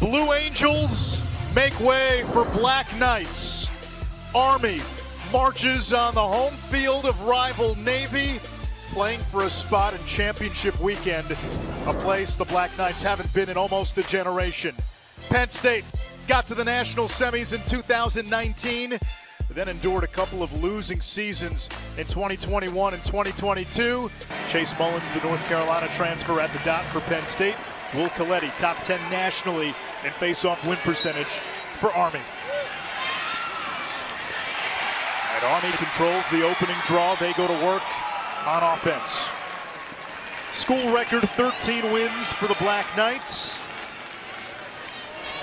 Blue Angels make way for Black Knights. Army marches on the home field of rival Navy, playing for a spot in championship weekend, a place the Black Knights haven't been in almost a generation. Penn State got to the national semis in 2019, then endured a couple of losing seasons in 2021 and 2022. Chase Mullins, the North Carolina transfer at the dot for Penn State. Will Coletti, top 10 nationally in face-off win percentage for Army. And Army controls the opening draw. They go to work on offense. School record 13 wins for the Black Knights.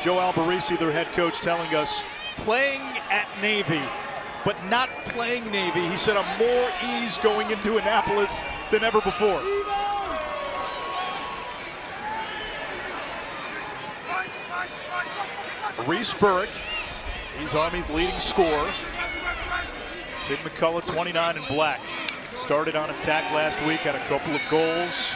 Joe Alberici, their head coach, telling us, playing at Navy, but not playing Navy. He said, I'm more ease going into Annapolis than ever before. Reese Burrick, he's Army's leading scorer. Big McCullough, 29 in black. Started on attack last week, had a couple of goals.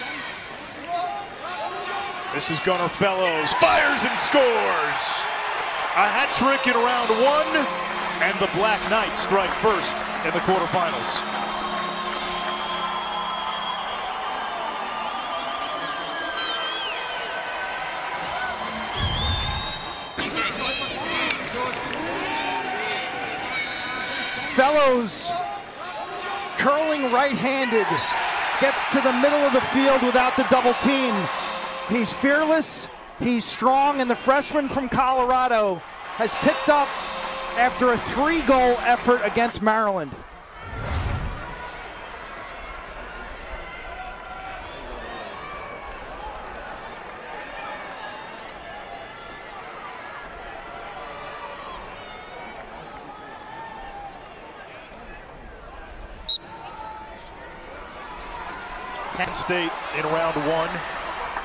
This is Gunnar Fellows, fires and scores! A hat trick in round one, and the Black Knights strike first in the quarterfinals. Fellows, curling right-handed, gets to the middle of the field without the double team. He's fearless, he's strong, and the freshman from Colorado has picked up after a 3-goal effort against Maryland. Penn State in round one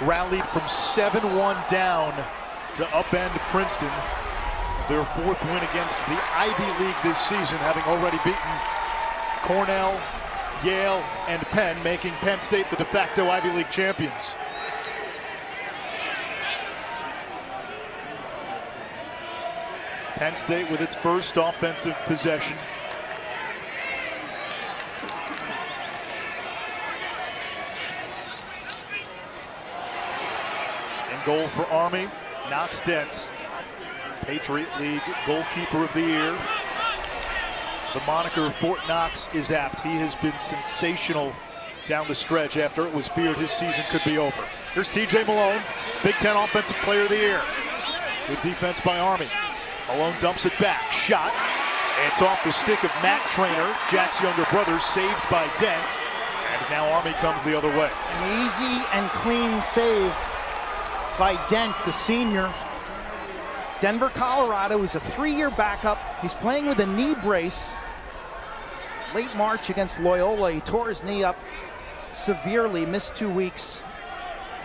rallied from 7-1 down to upend Princeton. Their fourth win against the Ivy League this season, having already beaten Cornell, Yale, and Penn, making Penn State the de facto Ivy League champions. Penn State with its first offensive possession. Goal for Army, Knox Dent, Patriot League Goalkeeper of the Year. The moniker Fort Knox is apt. He has been sensational down the stretch after it was feared his season could be over. Here's TJ Malone, Big Ten Offensive Player of the Year. Good defense by Army. Malone dumps it back, shot. It's off the stick of Matt Trainer, Jack's younger brother, saved by Dent. And now Army comes the other way. An easy and clean save by Dent, the senior. Denver, Colorado is a 3-year backup. He's playing with a knee brace. Late March against Loyola, he tore his knee up severely, missed 2 weeks.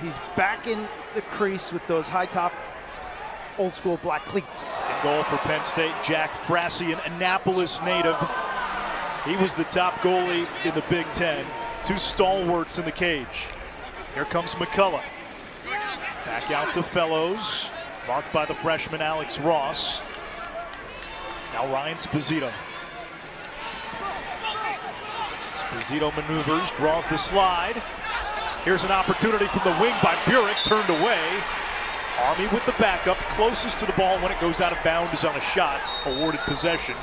He's back in the crease with those high-top, old-school black cleats. And goal for Penn State, Jack Frassi, an Annapolis native. He was the top goalie in the Big Ten. 2 stalwarts in the cage. Here comes McCullough. Back out to Fellows, marked by the freshman Alex Ross. Now Ryan Sposito. Sposito maneuvers, draws the slide. Here's an opportunity from the wing by Burek, turned away. Army with the backup, closest to the ball when it goes out of bounds on a shot, awarded possession.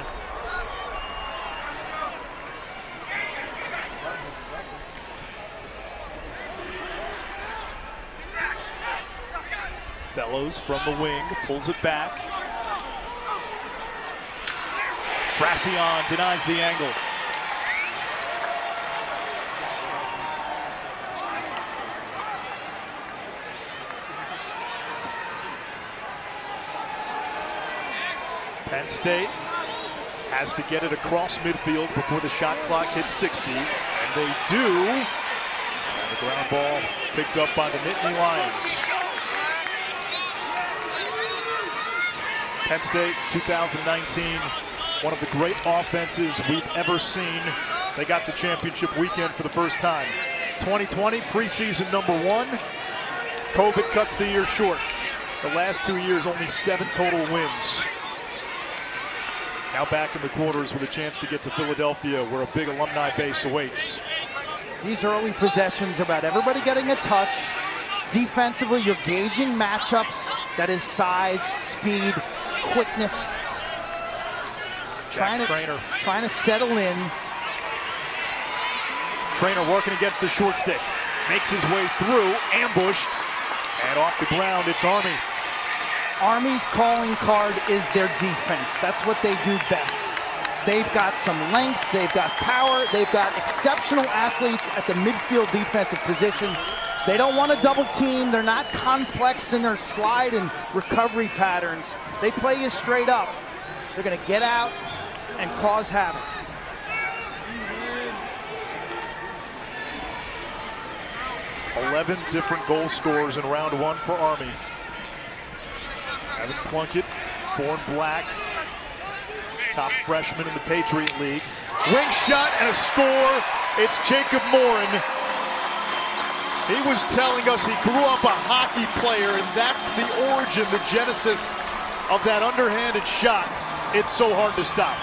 Fellows from the wing, pulls it back. Frassion denies the angle. Penn State has to get it across midfield before the shot clock hits 60, and they do. And the ground ball picked up by the Nittany Lions. Penn State 2019, one of the great offenses we've ever seen. They got the championship weekend for the first time. 2020 preseason #1. COVID cuts the year short. The last 2 years, only 7 total wins. Now back in the quarters with a chance to get to Philadelphia, where a big alumni base awaits. These early possessions are about everybody getting a touch. Defensively, you're gauging matchups. That is size, speed, quickness. Trying to settle in. Trainer working against the short stick. Makes his way through, ambushed, and off the ground, it's Army. Army's calling card is their defense. That's what they do best. They've got some length, they've got power, they've got exceptional athletes at the midfield defensive position. They don't want to double team. They're not complex in their slide and recovery patterns. They play you straight up. They're going to get out and cause havoc. $11 different goal scorers in round 1 for Army. Evan Plunkett, born black, top freshman in the Patriot League. Wing shot and a score. It's Jacob Morin. He was telling us he grew up a hockey player, and that's the origin, the genesis of that underhanded shot. It's so hard to stop.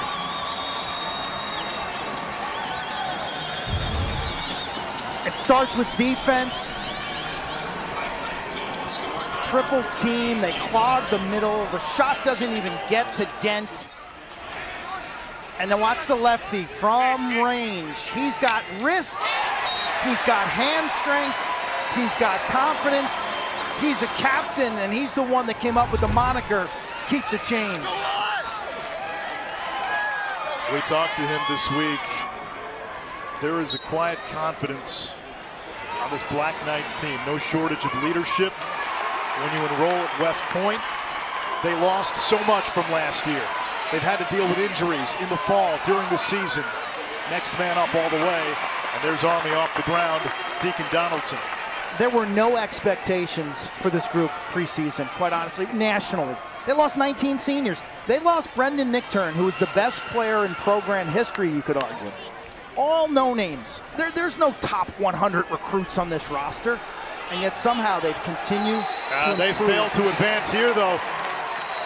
It starts with defense. Triple team, they clog the middle. The shot doesn't even get to Dent. And then watch the lefty from range. He's got wrists, he's got hand strength, he's got confidence. He's a captain, and he's the one that came up with the moniker, Keep the Change. We talked to him this week. There is a quiet confidence on this Black Knights team. No shortage of leadership. When you enroll at West Point, they lost so much from last year. They've had to deal with injuries in the fall, during the season. Next man up all the way, and there's Army off the ground, Deacon Donaldson. There were no expectations for this group preseason, quite honestly, nationally. They lost 19 seniors. They lost Brendan Nickturn, who was the best player in program history, you could argue. All no names. There's no top 100 recruits on this roster. And yet somehow they've continued to They improve. failed to advance here, though.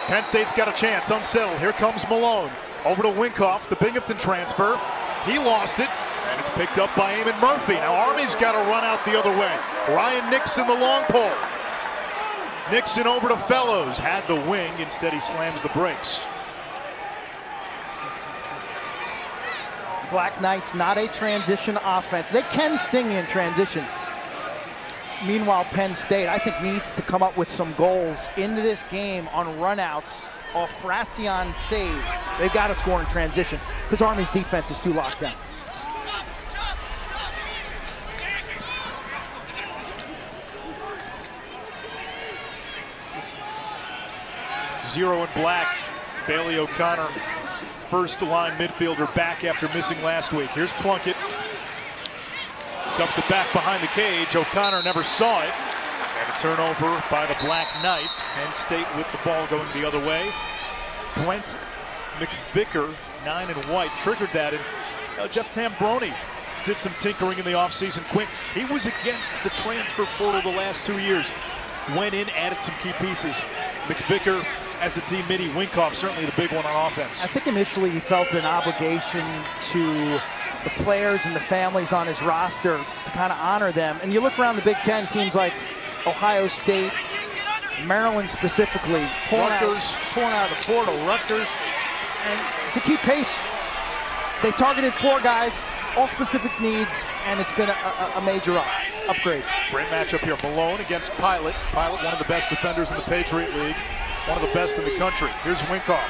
Penn State's got a chance, unsettled. Here comes Malone. Over to Winkoff, the Binghamton transfer. He lost it, and it's picked up by Eamon Murphy. Now Army's got to run out the other way. Ryan Nixon, the long pole. Nixon over to Fellows. Had the wing, instead he slams the brakes. Black Knights, not a transition offense. They can sting you in transition. Meanwhile, Penn State, I think, needs to come up with some goals into this game on runouts off Fracion saves. They've got to score in transition because Army's defense is too locked down. Zero and black. Bailey O'Connor, first line midfielder, back after missing last week. Here's Plunkett. Dumps it back behind the cage. O'Connor never saw it. And a turnover by the Black Knights. Penn State with the ball going the other way. Brent McVicker, 9 and white, triggered that. And Jeff Tambroni did some tinkering in the offseason. Quint, he was against the transfer portal the last 2 years. Went in, added some key pieces. McVicker as a D-midi. Winkoff certainly the big one on offense. I think initially he felt an obligation to the players and the families on his roster to kind of honor them. And you look around the Big Ten, teams like Ohio State, Maryland specifically, pulling out of the portal, Rutgers, and to keep pace. They targeted 4 guys, all specific needs, and it's been a major upgrade. Great matchup here. Malone against Pilot. Pilot, one of the best defenders in the Patriot League, one of the best in the country. Here's Winkoff.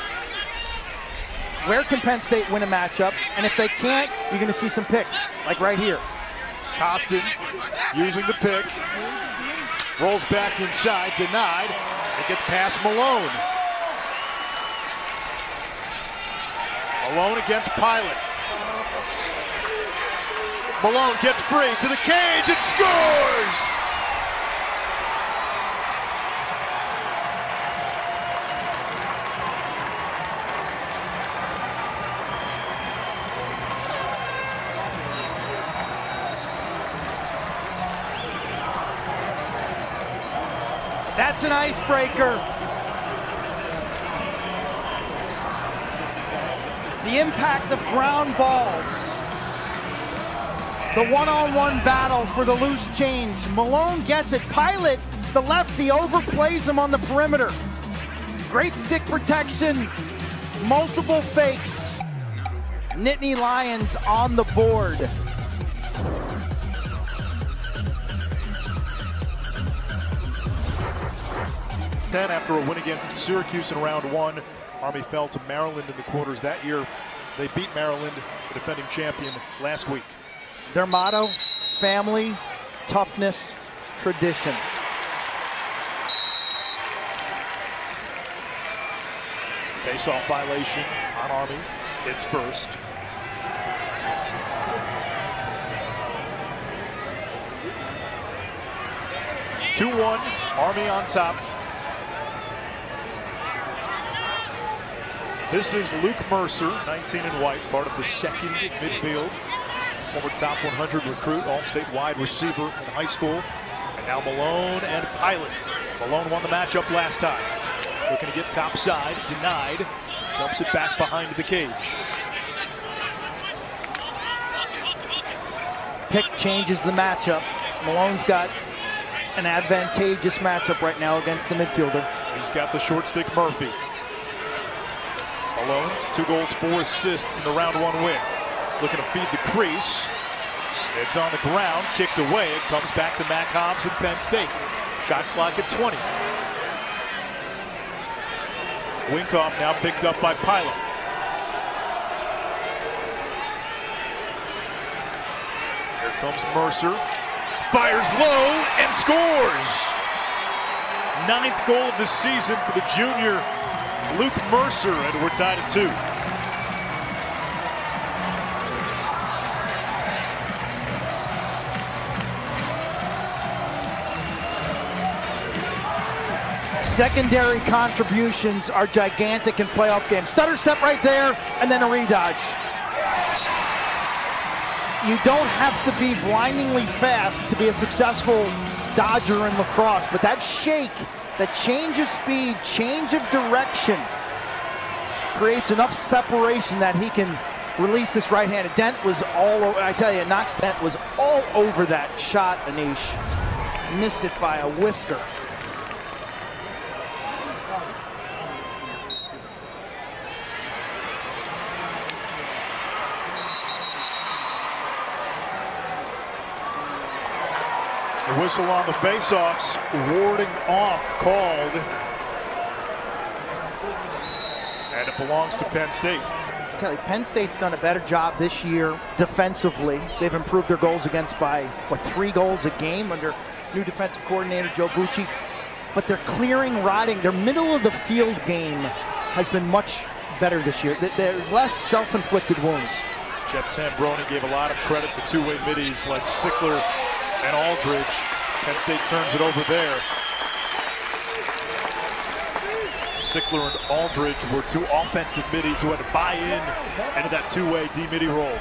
Where can Penn State win a matchup? And if they can't, you're going to see some picks, like right here. Costin using the pick. Rolls back inside, denied. It gets past Malone. Malone against Pilot. Malone gets free to the cage and scores! That's an icebreaker. The impact of ground balls. The one-on-one battle for the loose change. Malone gets it. Pilot, the lefty, overplays him on the perimeter. Great stick protection. Multiple fakes. Nittany Lions on the board. Penn, after a win against Syracuse in round one, Army fell to Maryland in the quarters that year. They beat Maryland, the defending champion, last week. Their motto, family, toughness, tradition. Face-off violation on Army. It's first. (2-1), Army on top. This is Luke Mercer, 19 in white, part of the second midfield. Former top 100 recruit, all-state wide receiver in high school. And now Malone and Pilot. Malone won the matchup last time. Looking to get top side, denied. Dumps it back behind the cage. Pick changes the matchup. Malone's got an advantageous matchup right now against the midfielder. He's got the short stick Murphy. Malone, 2 goals, 4 assists in the round one win. Looking to feed the crease. It's on the ground, kicked away. It comes back to Mac Hobbs and Penn State. Shot clock at 20. Winkoff now picked up by Pilot. Here comes Mercer. Fires low and scores. 9th goal of the season for the junior Luke Mercer, and we're tied at 2. Secondary contributions are gigantic in playoff games. Stutter step right there, and then a redodge. You don't have to be blindingly fast to be a successful dodger in lacrosse, but that shake, that change of speed, change of direction creates enough separation that he can release this right-handed. Dent was all over, I tell you, Knox Dent was all over that shot, Anish. Missed it by a whisker. The whistle on the face-offs, warding off called. And it belongs to Penn State. I tell you, Penn State's done a better job this year defensively. They've improved their goals against by, 3 goals a game under new defensive coordinator Joe Bucci. But their clearing, riding, their middle of the field game has been much better this year. There's less self-inflicted wounds. Jeff Tambroni gave a lot of credit to two-way middies like Sickler and Aldridge. Penn State turns it over there. Sickler and Aldridge were 2 offensive middies who had to buy in into that two-way D-midi role.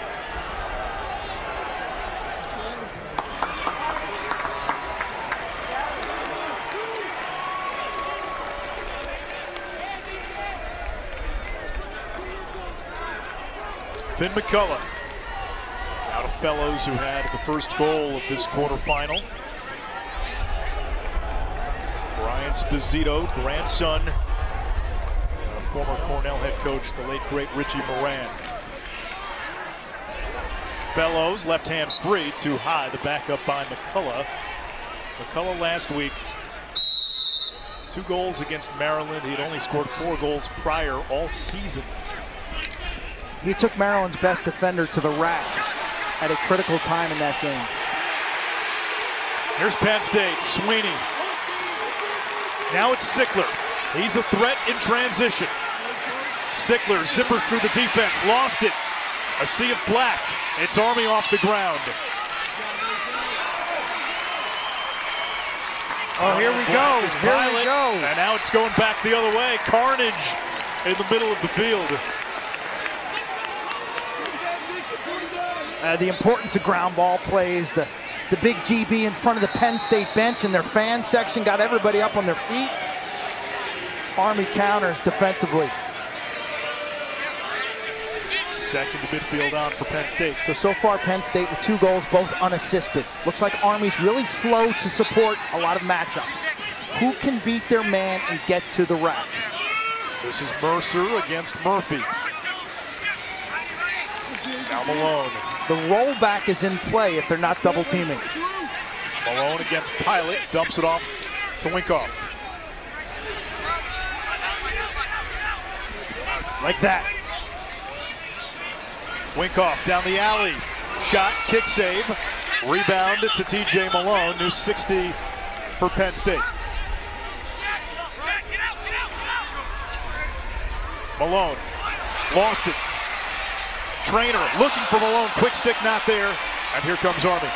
Finn McCullough, out of Fellows, who had the first goal of this quarterfinal. Brian Sposito, grandson of former Cornell head coach, the late great Richie Moran. Fellows, left hand free, too high, the backup by McCullough. McCullough last week, 2 goals against Maryland. He had only scored 4 goals prior all season. He took Maryland's best defender to the rack at a critical time in that game. Here's Penn State, Sweeney. Now it's Sickler. He's a threat in transition. Sickler zippers through the defense, lost it. A sea of black. It's Army off the ground. Oh, here we go. Here we go. And now it's going back the other way. Carnage in the middle of the field. The importance of ground ball plays, the the big GB in front of the Penn State bench, and their fan section got everybody up on their feet. Army counters defensively. Second to midfield on for Penn State. So far Penn State with 2 goals, both unassisted. Looks like Army's really slow to support a lot of matchups. Who can beat their man and get to the rack? This is Mercer against Murphy. Now Malone. The rollback is in play if they're not double teaming. Malone against Pilot, dumps it off to Winkoff. Like that. Winkoff down the alley. Shot, kick save. Rebound to TJ Malone. New 60 for Penn State. Malone lost it. Trainer looking for Malone. Quick stick not there. And here comes Army.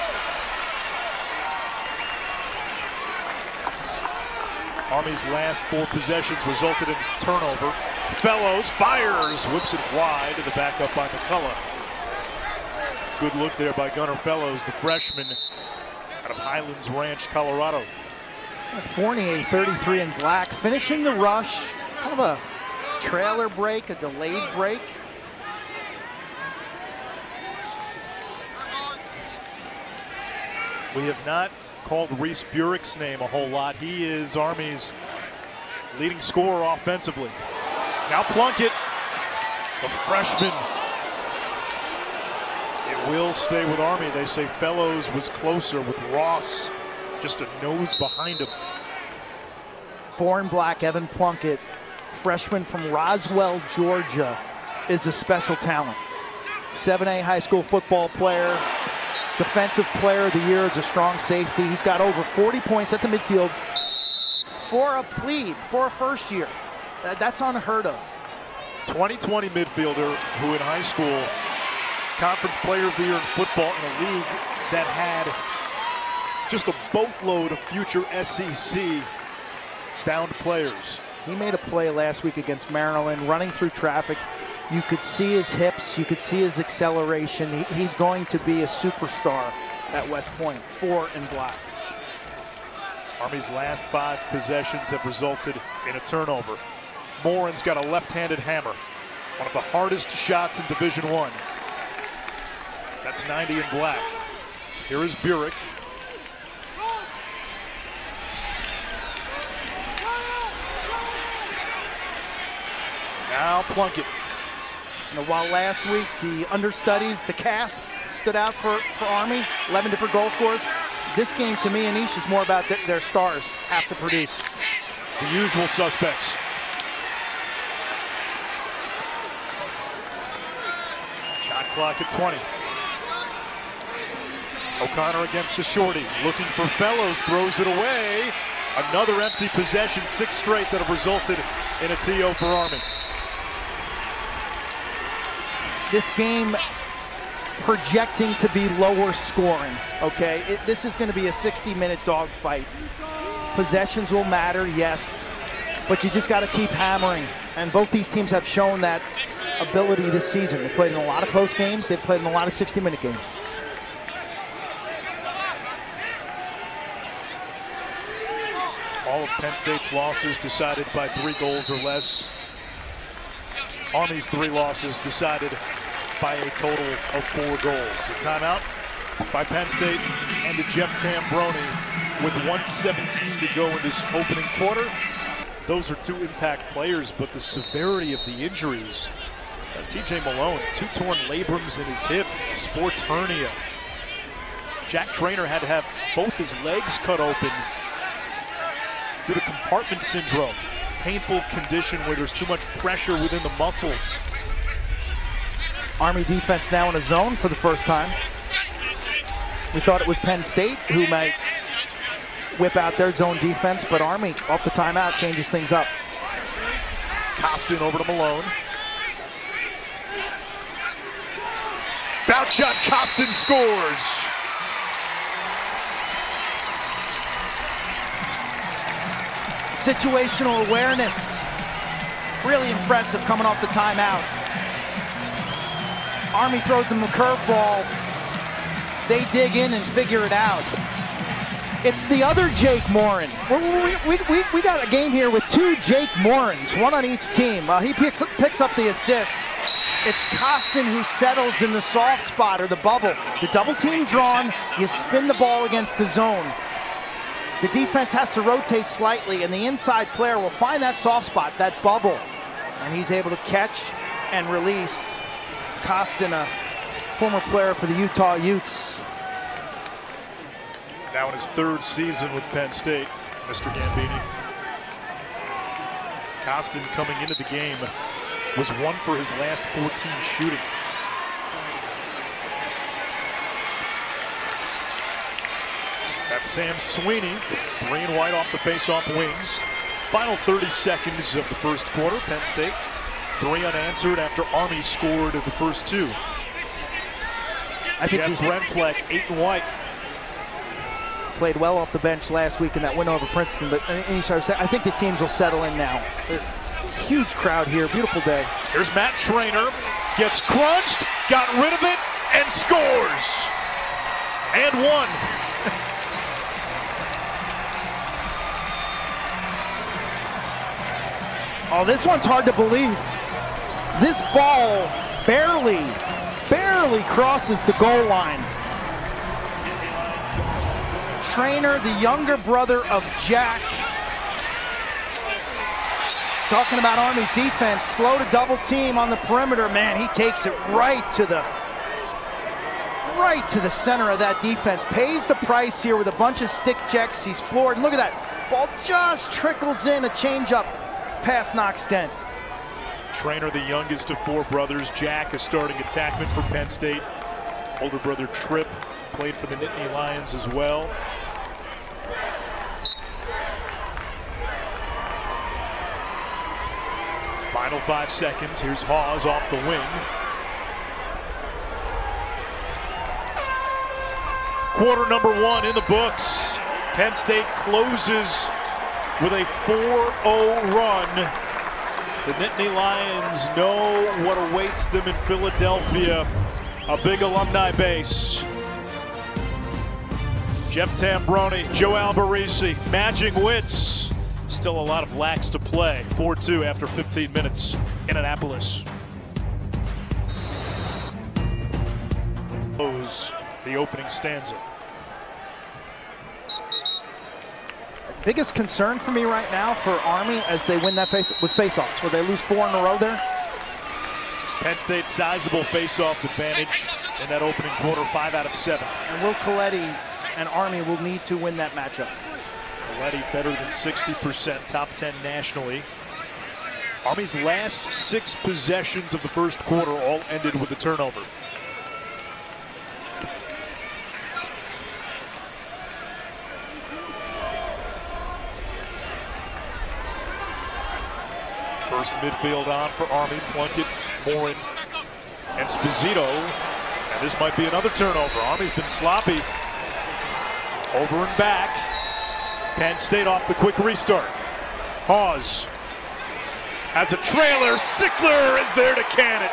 Army's last 4 possessions resulted in turnover. Fellows fires, whips it wide to the backup by McCullough. Good look there by Gunnar Fellows, the freshman out of Highlands Ranch, Colorado. Fournier, 33 in black, finishing the rush. Kind of a trailer break, a delayed break. We have not called Reese Burick's name a whole lot. He is Army's leading scorer offensively. Now Plunkett, the freshman. It will stay with Army. They say Fellows was closer with Ross just a nose behind him. 4 in black, Evan Plunkett, freshman from Roswell, Georgia, is a special talent. 7A high school football player, defensive player of the year as a strong safety. He's got over 40 points at the midfield for a plebe, for a first year. That's unheard of. 2020 midfielder who in high school, conference player of the year in football in a league that had just a boatload of future SEC bound players. He made a play last week against Maryland, running through traffic. You could see his hips, you could see his acceleration. He's going to be a superstar at West Point. 4 in black. Army's last 5 possessions have resulted in a turnover. Morin's got a left-handed hammer. One of the hardest shots in Division I. That's 90 in black. Here is Burick. Now Plunkett. And while last week the understudies, the cast, stood out for Army, 11 different goal scorers, this game to me and Anish is more about their stars have to produce. The usual suspects. Shot clock at 20. O'Connor against the shorty, looking for Fellows, throws it away. Another empty possession, 6 straight that have resulted in a TO for Army. This game projecting to be lower scoring, okay? This is going to be a 60-minute dogfight. Possessions will matter, yes, but you just got to keep hammering. And both these teams have shown that ability this season. They played in a lot of close games. They've played in a lot of 60-minute games. All of Penn State's losses decided by 3 goals or less. Army's 3 losses decided by a total of 4 goals. A timeout by Penn State and to Jeff Tambroni with 1:17 to go in this opening quarter. Those are 2 impact players, but the severity of the injuries. TJ Malone, 2 torn labrums in his hip, a sports hernia. Jack Trainer had to have both his legs cut open due to compartment syndrome. Painful condition where there's too much pressure within the muscles. Army defense now in a zone for the first time. We thought it was Penn State who might whip out their zone defense, but Army off the timeout changes things up. Costin over to Malone. Bounce shot, Costin scores. Situational awareness, really impressive coming off the timeout. Army throws him a curveball. they dig in and figure it out. It's the other Jake Morin. We got a game here with two Jake Morins, one on each team. He picks up the assist. It's Costin who settles in the soft spot or the bubble. The double team drawn, you spin the ball against the zone. The defense has to rotate slightly, and the inside player will find that soft spot, that bubble, and he's able to catch and release. Costin, a former player for the Utah Utes. Now in his third season with Penn State, Mr. Gambini. Costin coming into the game was 1 for his last 14 shooting. That's Sam Sweeney, green and white off the face-off wings. Final 30 seconds of the first quarter. Penn State 3 unanswered after Army scored the first 2. I think Jeff Renfleck 8 and white. Played well off the bench last week in that win over Princeton, but I think the teams will settle in now. Huge crowd here, beautiful day. Here's Matt Trainer, gets crunched, got rid of it, and scores. And one. Oh, this one's hard to believe. This ball barely crosses the goal line. Trainer, the younger brother of Jack. Talking about Army's defense, slow to double team on the perimeter. Man, he takes it right to the center of that defense. Pays the price here with a bunch of stick checks. He's floored. And look at that. Ball just trickles in, a changeup. Pass knocks Dent. Trainer, the youngest of 4 brothers. Jack, a starting attackman for Penn State. Older brother Tripp played for the Nittany Lions as well. Final 5 seconds. Here's Hawes off the wing. Quarter number 1 in the books. Penn State closes with a 4-0 run. The Nittany Lions know what awaits them in Philadelphia. A big alumni base. Jeff Tambroni, Joe Albarisi, matching wits. Still a lot of lax to play. 4-2 after 15 minutes in Annapolis. The opening stanza. Biggest concern for me right now for Army as they win that face-offs. Will they lose 4 in a row there? Penn State's sizable face-off advantage in that opening quarter, 5 out of 7. And Will Coletti and Army will need to win that matchup. Coletti better than 60%, top 10 nationally. Army's last 6 possessions of the first quarter all ended with a turnover. First midfield on for Army. Plunkett, Morin, and Sposito. And this might be another turnover. Army's been sloppy. Over and back. Penn State off the quick restart. Hawes has a trailer. Sickler is there to can it.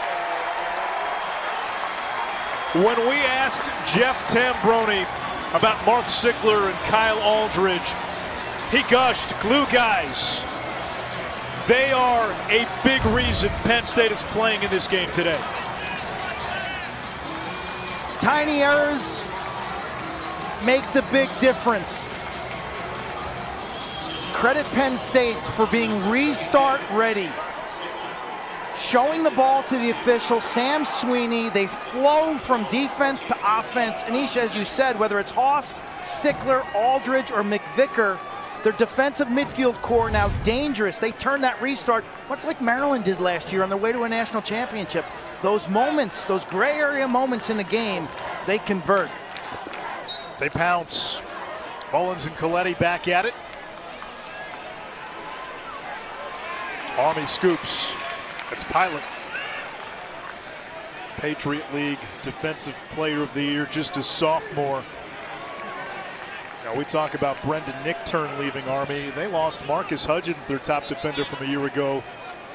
When we asked Jeff Tambroni about Mark Sickler and Kyle Aldridge, he gushed, glue guys. They are a big reason Penn State is playing in this game today. Tiny errors make the big difference. Credit Penn State for being restart ready. Showing the ball to the official, Sam Sweeney. They flow from defense to offense. Anish, as you said, whether it's Haas, Sickler, Aldridge, or McVicker, their defensive midfield core now dangerous. They turn that restart, much like Maryland did last year on their way to a national championship. Those moments, those gray area moments in the game, they convert. They pounce. Mullins and Coletti back at it. Army scoops. It's Pilot. Patriot League Defensive Player of the Year, just a sophomore. Now we talk about Brendan Nickturn leaving Army. They lost Marcus Hudgens, their top defender from a year ago,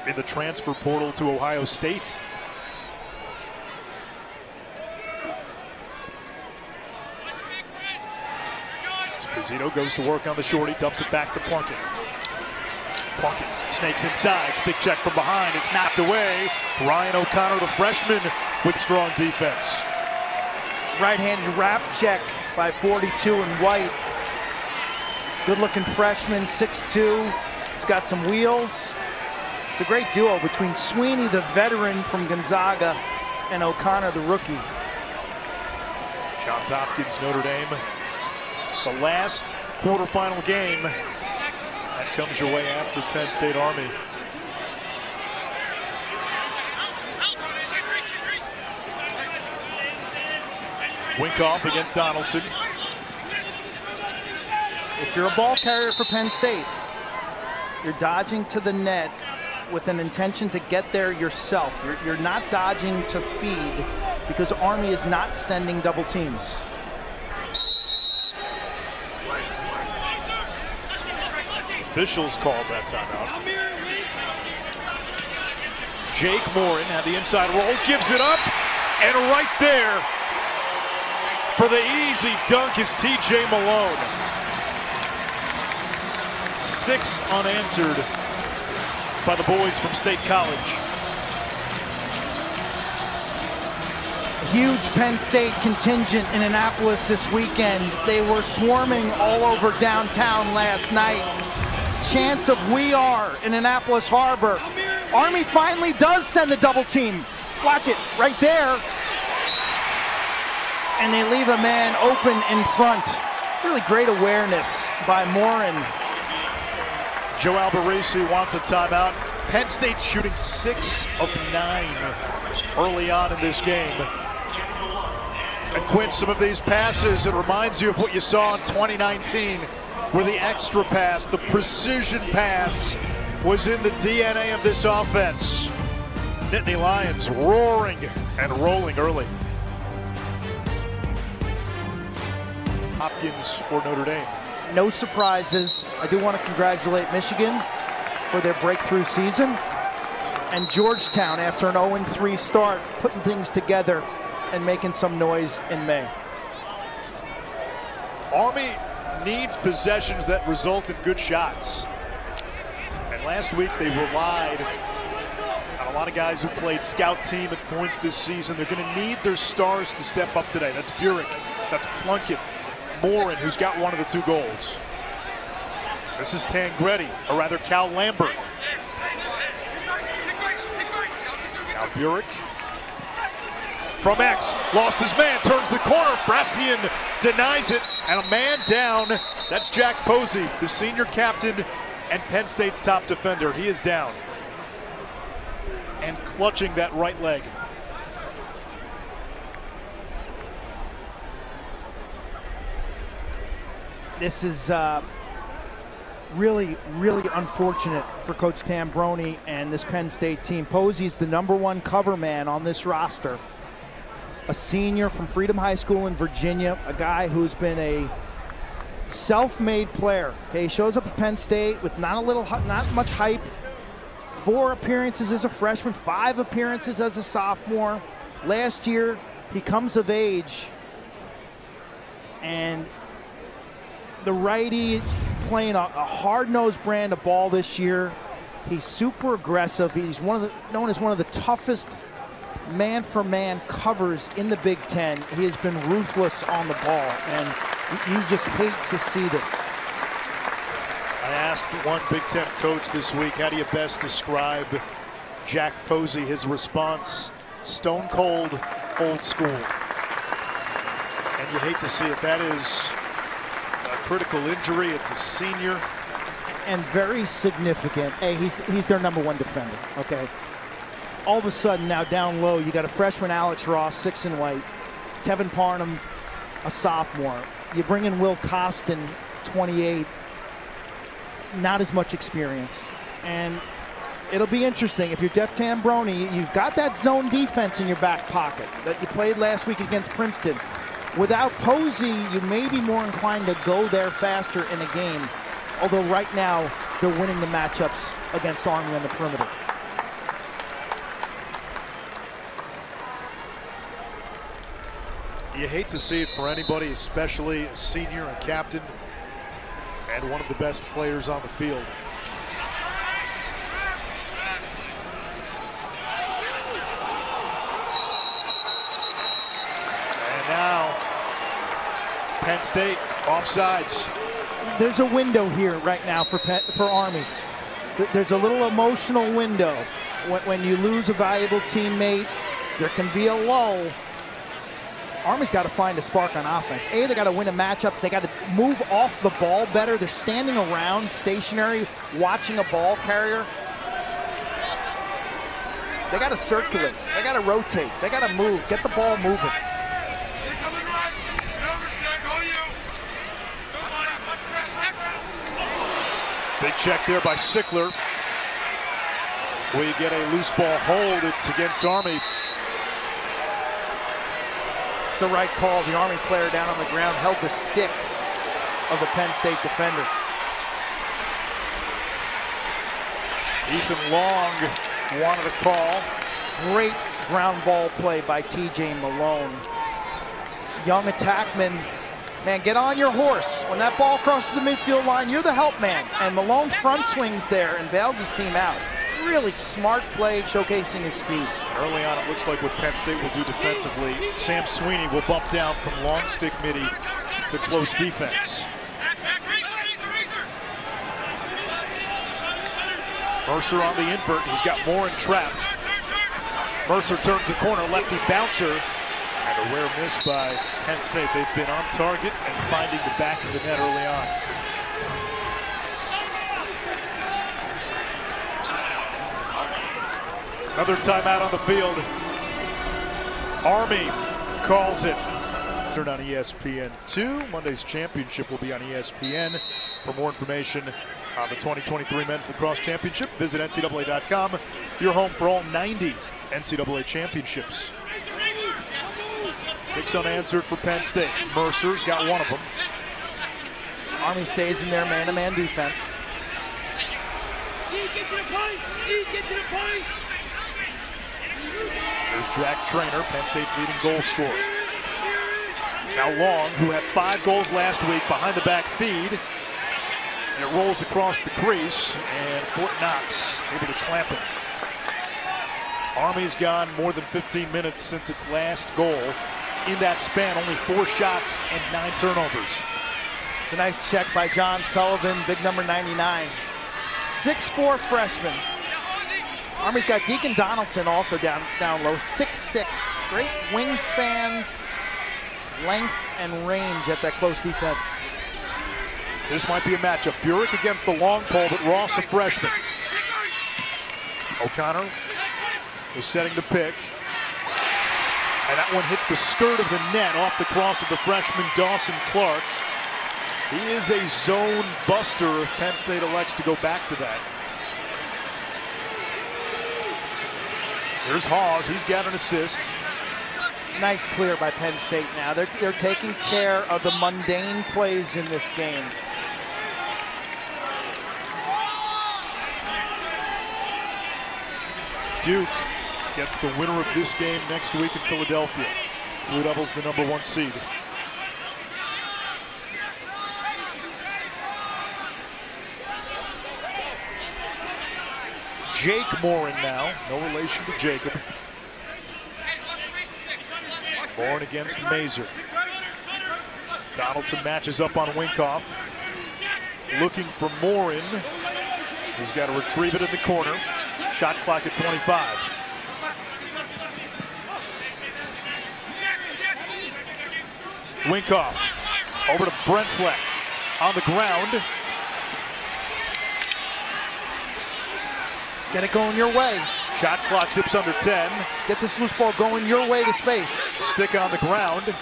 in the transfer portal to Ohio State. Zito goes to work on the shorty, dumps it back to Plunkett. Plunkett snakes inside, stick check from behind, it's knocked away. Ryan O'Connor, the freshman, with strong defense. Right-handed wrap check by 42 in white. Good-looking freshman, 6'2". He's got some wheels. It's a great duo between Sweeney, the veteran from Gonzaga, and O'Connor, the rookie. Johns Hopkins, Notre Dame. The last quarterfinal game that comes your way after Penn State Army. Winkoff against Donaldson. If you're a ball carrier for Penn State, you're dodging to the net with an intention to get there yourself. You're not dodging to feed because Army is not sending double teams. Officials called that timeout. Jake Morin had the inside roll, gives it up, and right there for the easy dunk is TJ Malone. 6 unanswered by the boys from State College. Huge Penn State contingent in Annapolis this weekend. They were swarming all over downtown last night. Chance of We Are in Annapolis Harbor. Army finally does send the double team. Watch it right there. And they leave a man open in front. Really great awareness by Morin. Joe Albarese wants a timeout. Penn State shooting 6 of 9 early on in this game. And Quinn, some of these passes, it reminds you of what you saw in 2019, where the extra pass, the precision pass, was in the DNA of this offense. Nittany Lions roaring and rolling early. Hopkins or Notre Dame. No surprises. I do want to congratulate Michigan for their breakthrough season. And Georgetown, after an 0-3 start, putting things together and making some noise in May. Army needs possessions that result in good shots. And last week they relied on a lot of guys who played scout team at points this season. They're going to need their stars to step up today. That's Burek, that's Plunkett, Morin, who's got one of the 2 goals. This is Tangretti, or rather Cal Lambert. Now Burek from X, lost his man, turns the corner, Frapsian denies it, and a man down. That's Jack Posey, the senior captain and Penn State's top defender. He is down and clutching that right leg. This is really, really unfortunate for Coach Tambroni and this Penn State team. Posey's the #1 cover man on this roster. A senior from Freedom High School in Virginia, a guy who's been a self-made player. Okay, he shows up at Penn State with not much hype. 4 appearances as a freshman, 5 appearances as a sophomore. Last year, he comes of age, and the righty playing a hard-nosed brand of ball this year. He's super aggressive. He's known as one of the toughest man-for-man covers in the Big Ten. He has been ruthless on the ball, and you just hate to see this. I asked one Big Ten coach this week, how do you best describe Jack Posey? His response, stone cold, old school. And you hate to see it. That is a critical injury. It's a senior. And very significant. Hey, he's their #1 defender, okay? All of a sudden, now down low, you got a freshman, Alex Ross, 6 in white. Kevin Parnham, a sophomore. You bring in Will Costin, 28. Not as much experience. And it'll be interesting. If you're Jeff Tambroni, you've got that zone defense in your back pocket that you played last week against Princeton. Without Posey, you may be more inclined to go there faster in a game. Although right now, they're winning the matchups against Army on the perimeter. You hate to see it for anybody, especially a senior and captain. and one of the best players on the field. And now, Penn State offsides. There's a window here right now for Army. There's a little emotional window. When you lose a valuable teammate, there can be a lull. Army's got to find a spark on offense. They got to win a matchup. They got to move off the ball better. They're standing around stationary, watching a ball carrier. They got to circulate. They got to rotate. They got to move. Get the ball moving. Big check there by Sickler. We get a loose ball hold. It's against Army. It's the right call. The Army player down on the ground held the stick of the Penn State defender. Ethan Long wanted a call. Great ground ball play by TJ Malone. Young attackman. Man, get on your horse. When that ball crosses the midfield line, you're the help man. And Malone front swings there and bails his team out. Really smart play, showcasing his speed. Early on, it looks like what Penn State will do defensively. Sam Sweeney will bump down from long stick midi to close defense. Mercer on the invert. He's got Morin trapped. Mercer turns the corner, lefty bouncer. And a rare miss by Penn State. They've been on target and finding the back of the net early on. Another timeout on the field. Army calls it. On ESPN2. Monday's championship will be on ESPN. For more information on the 2023 Men's Lacrosse Championship, visit NCAA.com. Your home for all 90 NCAA championships. 6 unanswered for Penn State. Mercer's got one of them. Army stays in their man-to-man defense. There's Jack Trainer, Penn State's leading goal scorer. Now Long, who had 5 goals last week, behind the back feed. And it rolls across the crease, and Fort Knox able to clamp it. Army's gone more than 15 minutes since its last goal. In that span, only 4 shots and 9 turnovers. It's a nice check by John Sullivan, big number 99. 6'4" freshman. Army's got Deacon Donaldson also down low, 6'6". Great wingspans, length, and range at that close defense. This might be a matchup. Burek against the long pole, but Ross a freshman. O'Connor is setting the pick. And that one hits the skirt of the net off the cross of the freshman Dawson Clark. He is a zone buster if Penn State elects to go back to that. Here's Hawes. He's got an assist. Nice clear by Penn State now. They're taking care of the mundane plays in this game. Duke gets the winner of this game next week in Philadelphia. Blue Devils the #1 seed. Jake Morin now, no relation to Jacob. Morin against Mazer. Donaldson matches up on Winkoff. Looking for Morin, who's got to retrieve it in the corner. Shot clock at 25. Winkoff over to Brent Fleck on the ground. Get it going your way. Shot clock tips under 10. Get this loose ball going your way to space. Stick on the ground.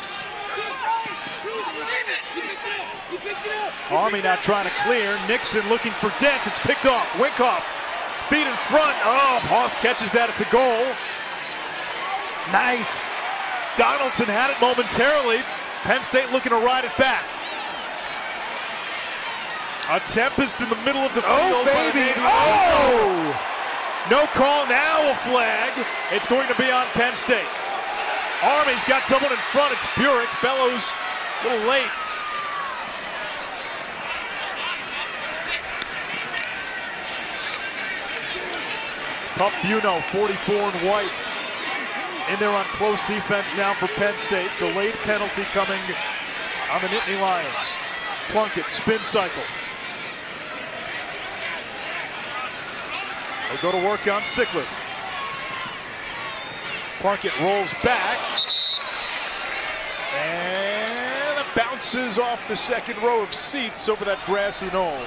Army now trying to clear. Nixon looking for Dent. It's picked off. Winkoff. Feet in front. Oh, Haas catches that. It's a goal. Nice. Donaldson had it momentarily. Penn State looking to ride it back. A Tempest in the middle of the field. Oh, baby. Oh! No call, now a flag. It's going to be on Penn State. Army's got someone in front. It's Burek. Bellows a little late. Pup Buno, 44 in white. In there on close defense now for Penn State. Delayed penalty coming on the Nittany Lions. Plunkett, spin cycle. They go to work on Sickler. Plunkett rolls back. And it bounces off the second row of seats over that grassy knoll.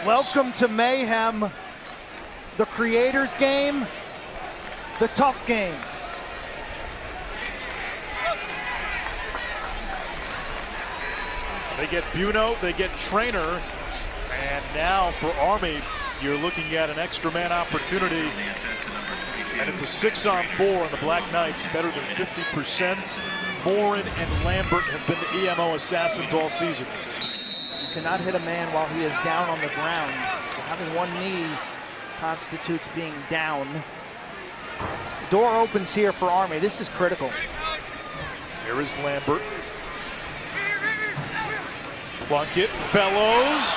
Welcome to Mayhem, the creators game, the tough game. They get Buno, they get Trainer, and now for Army, you're looking at an extra man opportunity, and it's a 6-on-4 on the Black Knights, better than 50%. Morin and Lambert have been the EMO assassins all season. You cannot hit a man while he is down on the ground. Having one knee constitutes being down. The door opens here for Army. This is critical. Here is Lambert. Plunkett, Fellows,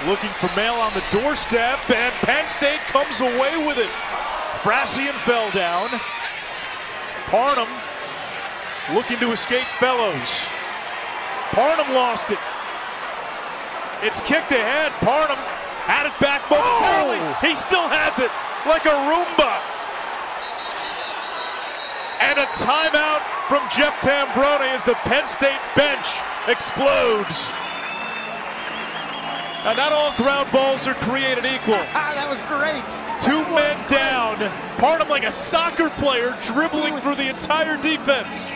looking for mail on the doorstep, and Penn State comes away with it. Frassian fell down. Parnham looking to escape Fellows. Parnham lost it. It's kicked ahead. Parnham had it back momentarily. Oh. He still has it like a Roomba. And a timeout from Jeff Tambroni as the Penn State bench explodes. Now, not all ground balls are created equal. That was great. Two men down. Parnham like a soccer player dribbling through the entire defense.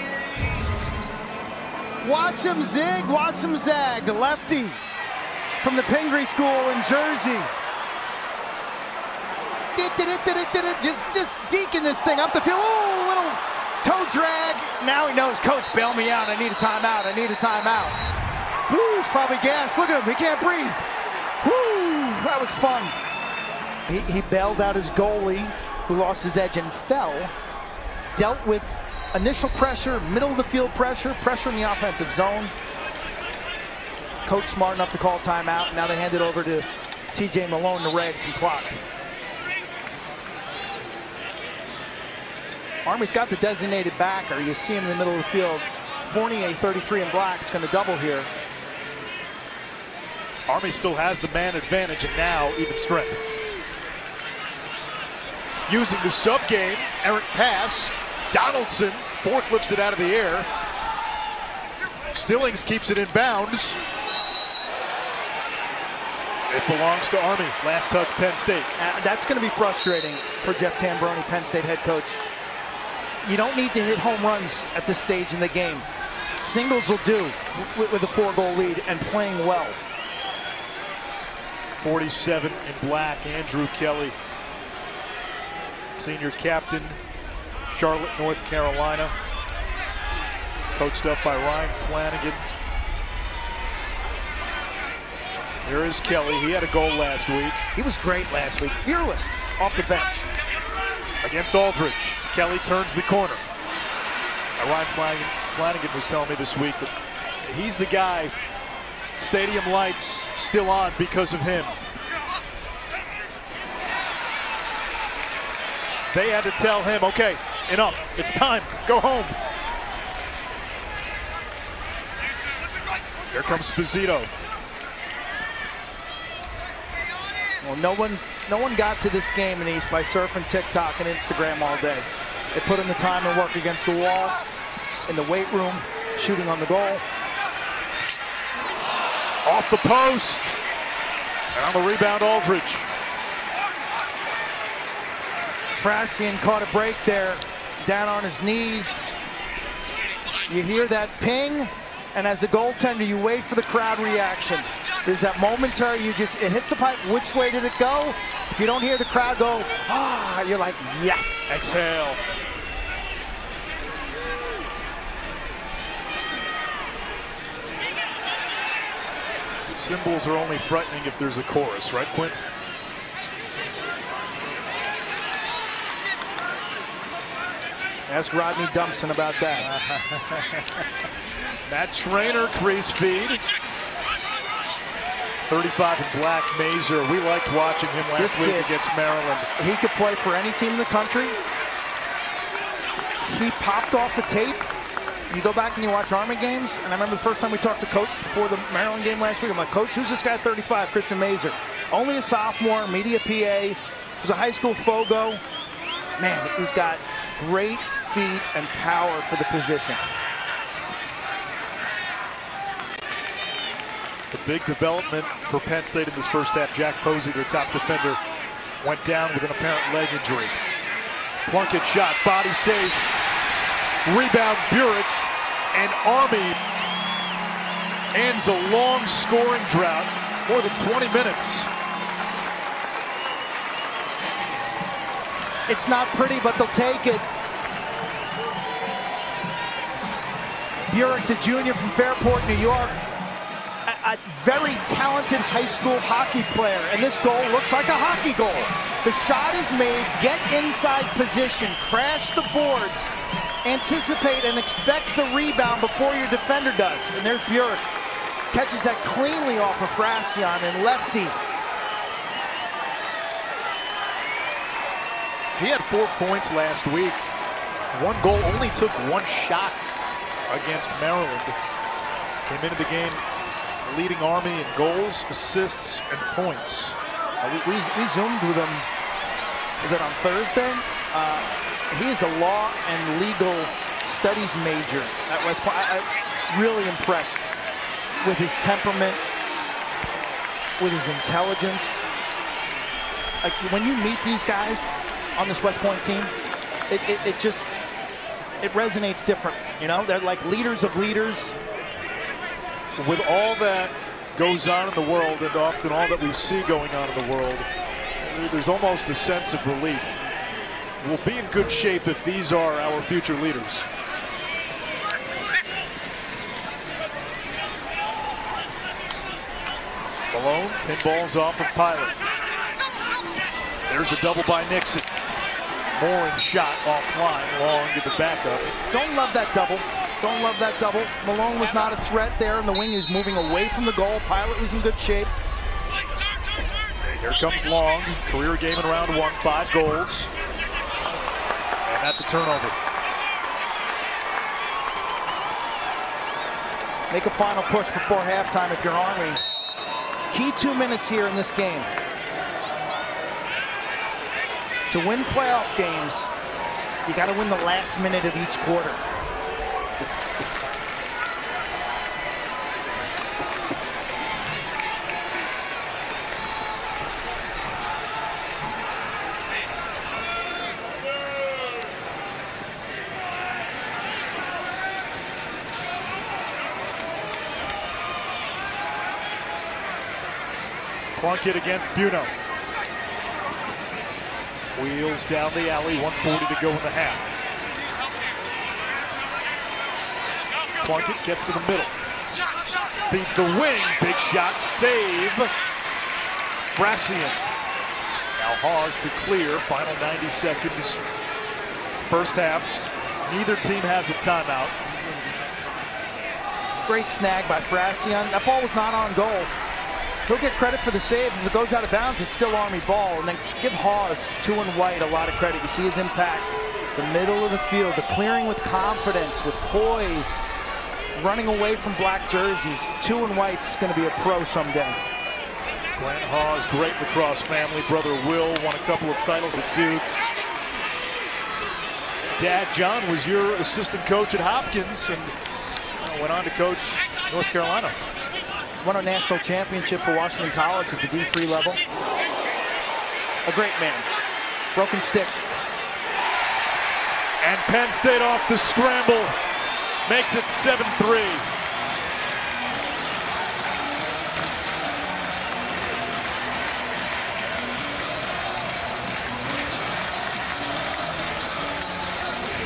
Watch him zig, watch him zag. The lefty from the Pingree School in Jersey. Just deking this thing up the field. Oh, little toe drag. Now he knows, coach, bail me out. I need a timeout. I need a timeout. Woo, he's probably gassed. Look at him. He can't breathe. Woo, that was fun. He bailed out his goalie, who lost his edge and fell. Dealt with initial pressure, middle of the field pressure, pressure in the offensive zone. Coach smart enough to call timeout. Now they hand it over to TJ Malone to rag some clock. Army's got the designated backer. You see him in the middle of the field. Fournier, 33 in black, is going to double here. Army still has the man advantage, and now even strength. Using the sub game, errant pass. Donaldson forklifts it out of the air. Stillings keeps it in bounds. It belongs to Army. Last touch, Penn State. That's going to be frustrating for Jeff Tambroni, Penn State head coach. You don't need to hit home runs at this stage in the game. Singles will do with a 4-goal lead and playing well. 47 in black, Andrew Kelly. Senior captain, Charlotte, North Carolina. Coached up by Ryan Flanagan. There is Kelly. He had a goal last week. He was great last week. Fearless off the bench. Against Aldridge. Kelly turns the corner. Ryan Flanagan was telling me this week that he's the guy, stadium lights still on because of him. They had to tell him, okay, enough. It's time. Go home. Here comes Sposito. Well, no one got to this game in East by surfing TikTok and Instagram all day. They put in the time and work against the wall, in the weight room, shooting on the goal. Off the post. And on the rebound, Aldridge. Frassian caught a break there, down on his knees. You hear that ping, And as a goaltender, you wait for the crowd reaction. There's that momentary, it hits the pipe. Which way did it go? If you don't hear the crowd go, you're like, yes. Exhale. The cymbals are only frightening if there's a chorus, right, Quint? Ask Rodney Dumpson about that. Matt Trainer, crease feed. 35 in black, Mazur. We liked watching him last week against Maryland. He could play for any team in the country. He popped off the tape. You go back and you watch Army games, and I remember the first time we talked to Coach before the Maryland game last week. I'm like, Coach, who's this guy at 35, Christian Mazur? Only a sophomore, media PA. Was a high school Fogo. Man, he's got great feet and power for the position. The big development for Penn State in this first half. Jack Posey, their top defender, went down with an apparent leg injury. Plunkett shot, body save. Rebound, Burek, and Army ends a long scoring drought, more than 20 minutes. It's not pretty, but they'll take it. Burek, the junior from Fairport, New York, a very talented high school hockey player, and this goal looks like a hockey goal. The shot is made, get inside position, crash the boards, anticipate and expect the rebound before your defender does. And there's Burek. Catches that cleanly off of Frassian and lefty. He had 4 points last week. One goal, only took one shot against Maryland. Came into the game leading Army in goals, assists, and points. We zoomed with him, was it on Thursday? He is a law and legal studies major at West Point. I'm really impressed with his temperament, with his intelligence. Like, when you meet these guys on this West Point team, it resonates different. You know, they're like leaders of leaders. With all that goes on in the world, and often all that we see going on in the world, there's almost a sense of relief. We'll be in good shape if these are our future leaders. Malone pinballs off of Pilot. There's the double by Nixon. Morin shot offline, long to the backup. Don't love that double. Don't love that double. Malone was not a threat there, and the wing is moving away from the goal. Pilot was in good shape. Here comes Long. Career game in round 1, 5 goals. And that's a turnover. Make a final push before halftime if you're Army. Key 2 minutes here in this game. To win playoff games, you got to win the last minute of each quarter. Plunkett against Buno. Wheels down the alley, 1:40 to go in the half. Plunkett gets to the middle. Feeds the wing, big shot, save. Frassian. Now Hawes to clear, final 90 seconds. First half, neither team has a timeout. Great snag by Frassian. That ball was not on goal. He'll get credit for the save. If it goes out of bounds, it's still Army ball. And then give Hawes, 2 and white, a lot of credit. You see his impact. The middle of the field, the clearing with confidence, with poise, running away from black jerseys. 2 and white's going to be a pro someday. Grant Hawes, great lacrosse family. Brother Will won a couple of titles at Duke. Dad John was your assistant coach at Hopkins and went on to coach North Carolina. Won a national championship for Washington College at the D3 level. A great man. Broken stick. And Penn State off the scramble. Makes it 7-3.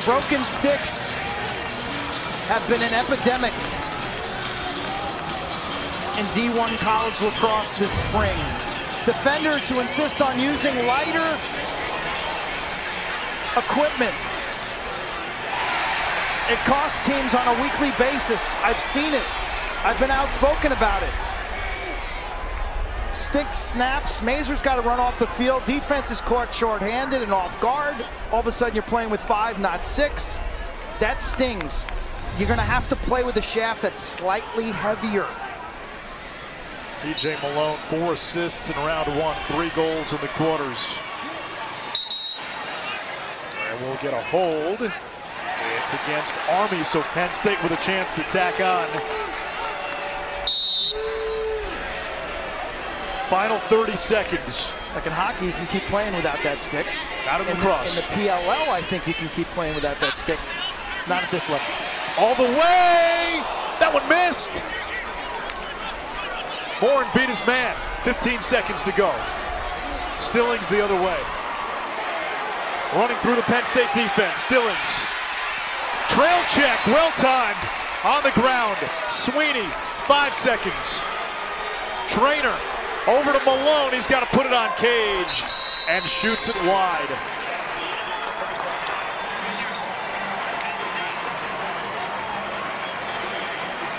broken sticks have been an epidemic in D1 college lacrosse this spring. Defenders who insist on using lighter equipment. It costs teams on a weekly basis. I've seen it. I've been outspoken about it. Stick snaps. Mazur's got to run off the field. Defense is caught short-handed and off guard. All of a sudden you're playing with 5, not 6. That stings. You're going to have to play with a shaft that's slightly heavier. TJ Malone, 4 assists in round 1, 3 goals in the quarters. And we'll get a hold. It's against Army, so Penn State with a chance to tack on. Final 30 seconds. Like in hockey, you can keep playing without that stick. Not in lacrosse. In the PLL, I think you can keep playing without that stick. Not at this level. All the way! That one missed! Morin beat his man. 15 seconds to go. Stillings the other way. Running through the Penn State defense. Stillings. Trail check, well timed. On the ground. Sweeney, 5 seconds. Trainer over to Malone. He's got to put it on Cage and shoots it wide.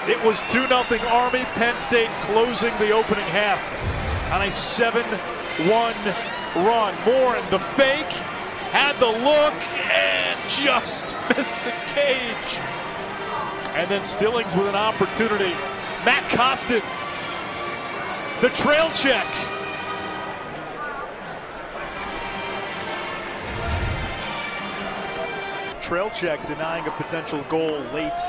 It was 2-0 Army. Penn State closing the opening half on a 7-1 run. Morin, the fake, had the look, and just missed the cage. And then Stillings with an opportunity. Matt Costin, the trail check. Trail check denying a potential goal late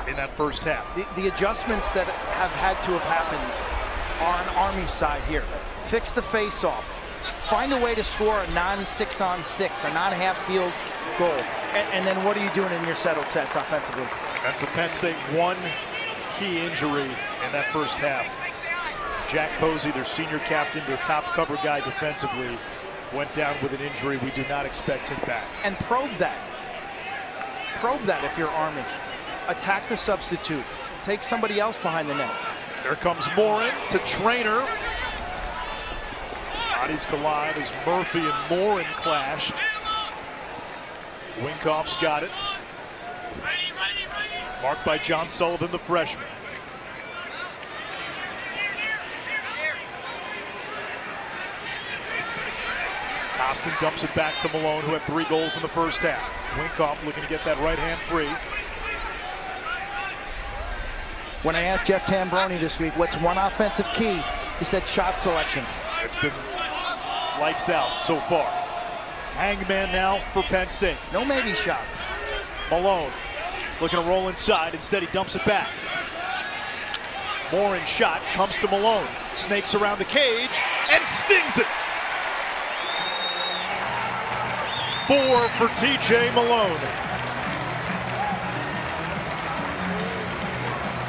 in that first half. The adjustments that have had to have happened are on Army's side here. Fix the face-off. Find a way to score a non-6-on-6, a non-half field goal. And then what are you doing in your settled sets offensively? And for Penn State, one key injury in that first half. Jack Posey, their senior captain, their top cover guy defensively, went down with an injury. We do not expect him back. And probe that. Probe that if you're Army. Attack the substitute. Take somebody else behind the net. There comes Morin to Trainer. Bodies collide as Murphy and Morin clashed. Winkoff's got it. Marked by John Sullivan, the freshman. Costin dumps it back to Malone, who had 3 goals in the first half. Winkoff looking to get that right hand free. When I asked Jeff Tambroni this week, what's one offensive key? He said shot selection. It's been lights out so far. Hangman now for Penn State. No maybe shots. Malone looking to roll inside. Instead, he dumps it back. Morin's shot comes to Malone. Snakes around the cage and stings it. 4 for TJ Malone.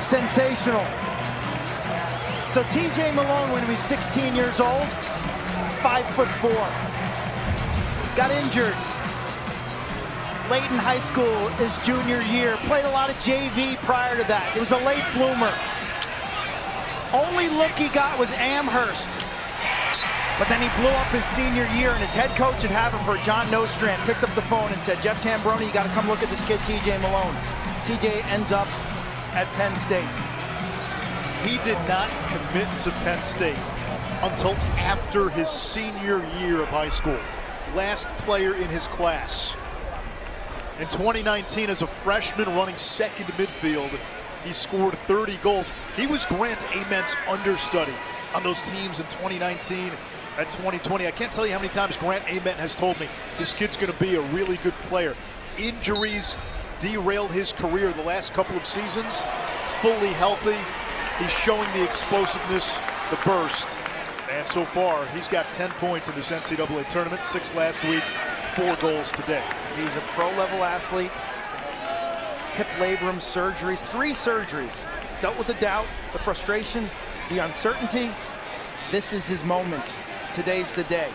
Sensational. So TJ Malone, when he was 16 years old, 5'4", got injured late in high school his junior year, played a lot of JV prior to that. He was a late bloomer. Only look he got was Amherst. But then he blew up his senior year, and his head coach at Haverford, John Nostrand, picked up the phone and said, Jeff Tambroni, you got to come look at this kid, TJ Malone. TJ ends up at Penn State. He did not commit to Penn State until after his senior year of high school. Last player in his class. In 2019, as a freshman running second midfield, he scored 30 goals. He was Grant Ament's understudy on those teams in 2019 and 2020. I can't tell you how many times Grant Ament has told me this kid's going to be a really good player. Injuries derailed his career the last couple of seasons. Fully healthy. He's showing the explosiveness, the burst. And so far, he's got 10 points in this NCAA tournament, 6 last week, 4 goals today. He's a pro-level athlete. Hip labrum surgeries, 3 surgeries. Dealt with the doubt, the frustration, the uncertainty. This is his moment. Today's the day.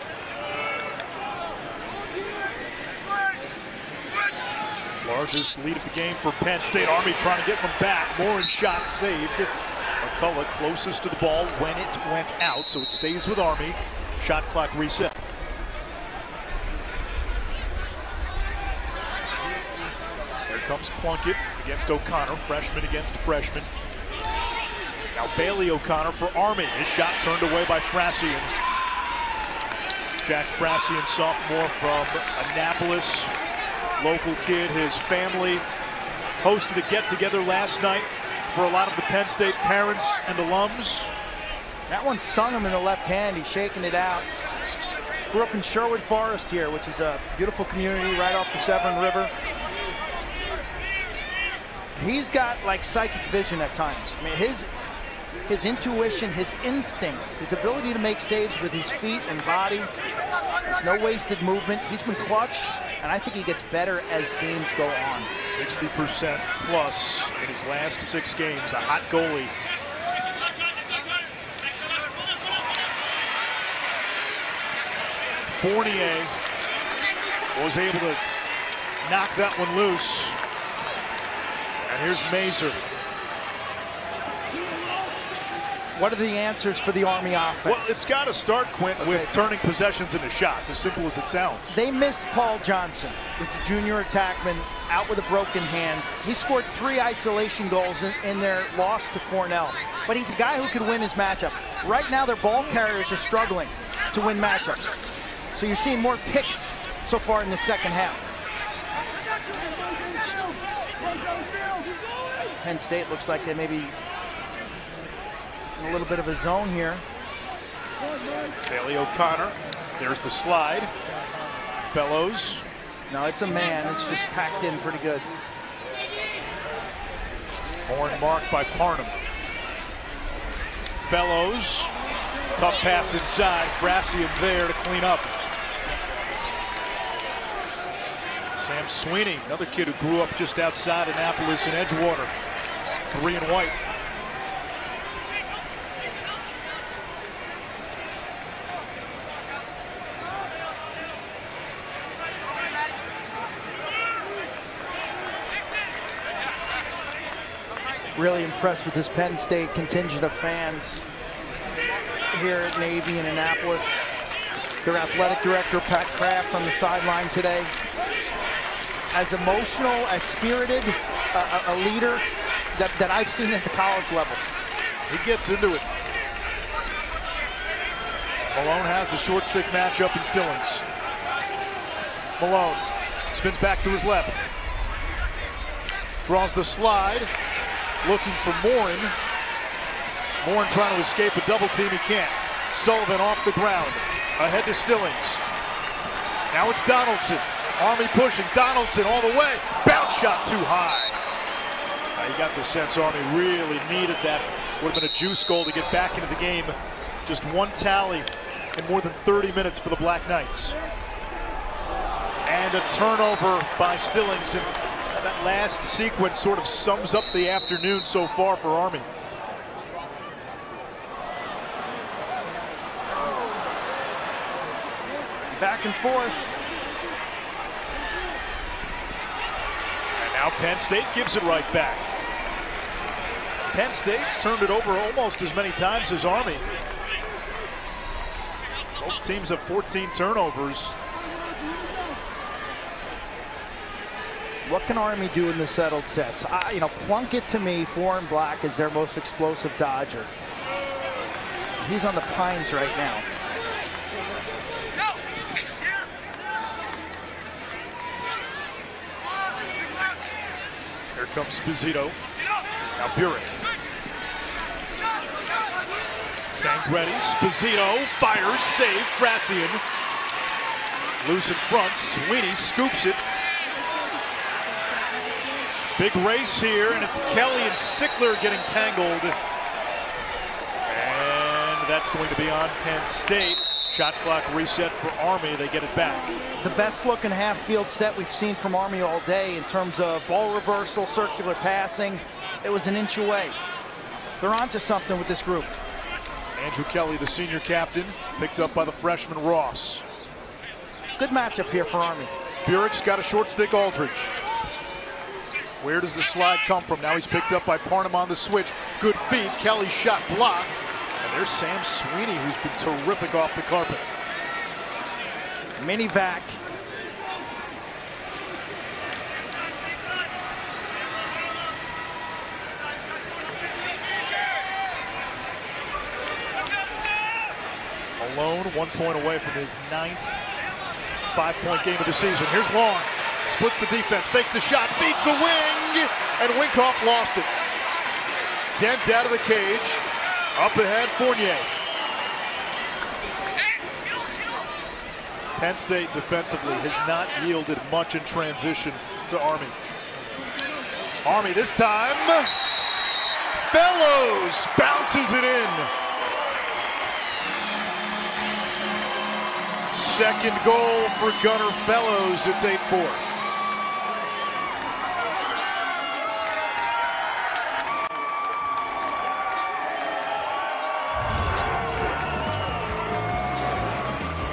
Largest lead of the game for Penn State. Army trying to get one back. Morin shot saved. McCullough closest to the ball when it went out, so it stays with Army. Shot clock reset. There comes Plunkett against O'Connor, freshman against freshman. Now Bailey O'Connor for Army. His shot turned away by Frassian. Jack Frassian, sophomore from Annapolis. Local kid. His family hosted a get-together last night for a lot of the Penn State parents and alums. That one stung him in the left hand. He's shaking it out. Grew up in Sherwood Forest here, which is a beautiful community right off the Severn River. He's got like psychic vision at times. I mean, his intuition, his instincts, his ability to make saves with his feet and body. There's no wasted movement. He's been clutch, and I think he gets better as games go on. 60% plus in his last 6 games. A hot goalie. Fournier was able to knock that one loose. And here's Mazur. What are the answers for the Army offense? Well, it's got to start, Quint, with turning possessions into shots, as simple as it sounds. They missed Paul Johnson, with the junior attackman, out with a broken hand. He scored 3 isolation goals in their loss to Cornell. But he's a guy who could win his matchup. Right now, their ball carriers are struggling to win matchups. So you're seeing more picks so far in the second half. Penn State looks like they may be in a little bit of a zone here. Bailey O'Connor. There's the slide. Fellows. No, it's a man. It's just packed in pretty good. Horn marked by Parnham. Fellows. Tough pass inside. Frassian there to clean up. Sam Sweeney, another kid who grew up just outside Annapolis in Edgewater. 3 and white. Really impressed with this Penn State contingent of fans here at Navy in Annapolis. Their athletic director, Pat Kraft, on the sideline today. As emotional, as spirited a leader that I've seen at the college level. He gets into it. Malone has the short stick matchup in Stillings. Malone spins back to his left. Draws the slide. Looking for Morin. Morin trying to escape a double team. He can't. Sullivan off the ground. Ahead to Stillings. Now it's Donaldson. Army pushing. Donaldson all the way. Bounce shot too high. You got the sense Army really needed that. Would have been a juice goal to get back into the game. Just 1 tally in more than 30 minutes for the Black Knights. And a turnover by Stillings. And that last sequence sort of sums up the afternoon so far for Army. Back and forth. And now Penn State gives it right back. Penn State's turned it over almost as many times as Army. Both teams have 14 turnovers. What can Army do in the settled sets? Plunkett to me, 4 and black, is their most explosive dodger. He's on the pines right now. Here comes Sposito. Now Burek. Tancredi. Sposito fires, save. Frassian. Loose in front. Sweeney scoops it. Big race here, and it's Kelly and Sickler getting tangled. And that's going to be on Penn State. Shot clock reset for Army. They get it back. The best looking half field set we've seen from Army all day in terms of ball reversal, circular passing. It was an inch away. They're onto something with this group. Andrew Kelly, the senior captain, picked up by the freshman Ross. Good matchup here for Army. Burek's got a short stick Aldridge. Where does the slide come from? Now he's picked up by Parnham on the switch. Good feed. Kelly's shot blocked. And there's Sam Sweeney, who's been terrific off the carpet. Mini vac. Malone 1 point away from his 9th 5-point game of the season. Here's Long. Splits the defense, fakes the shot, beats the wing, and Winkoff lost it. Dent out of the cage. Up ahead, Fournier. Penn State defensively has not yielded much in transition to Army. Army this time. Fellows bounces it in. Second goal for Gunnar Fellows. It's 8-4.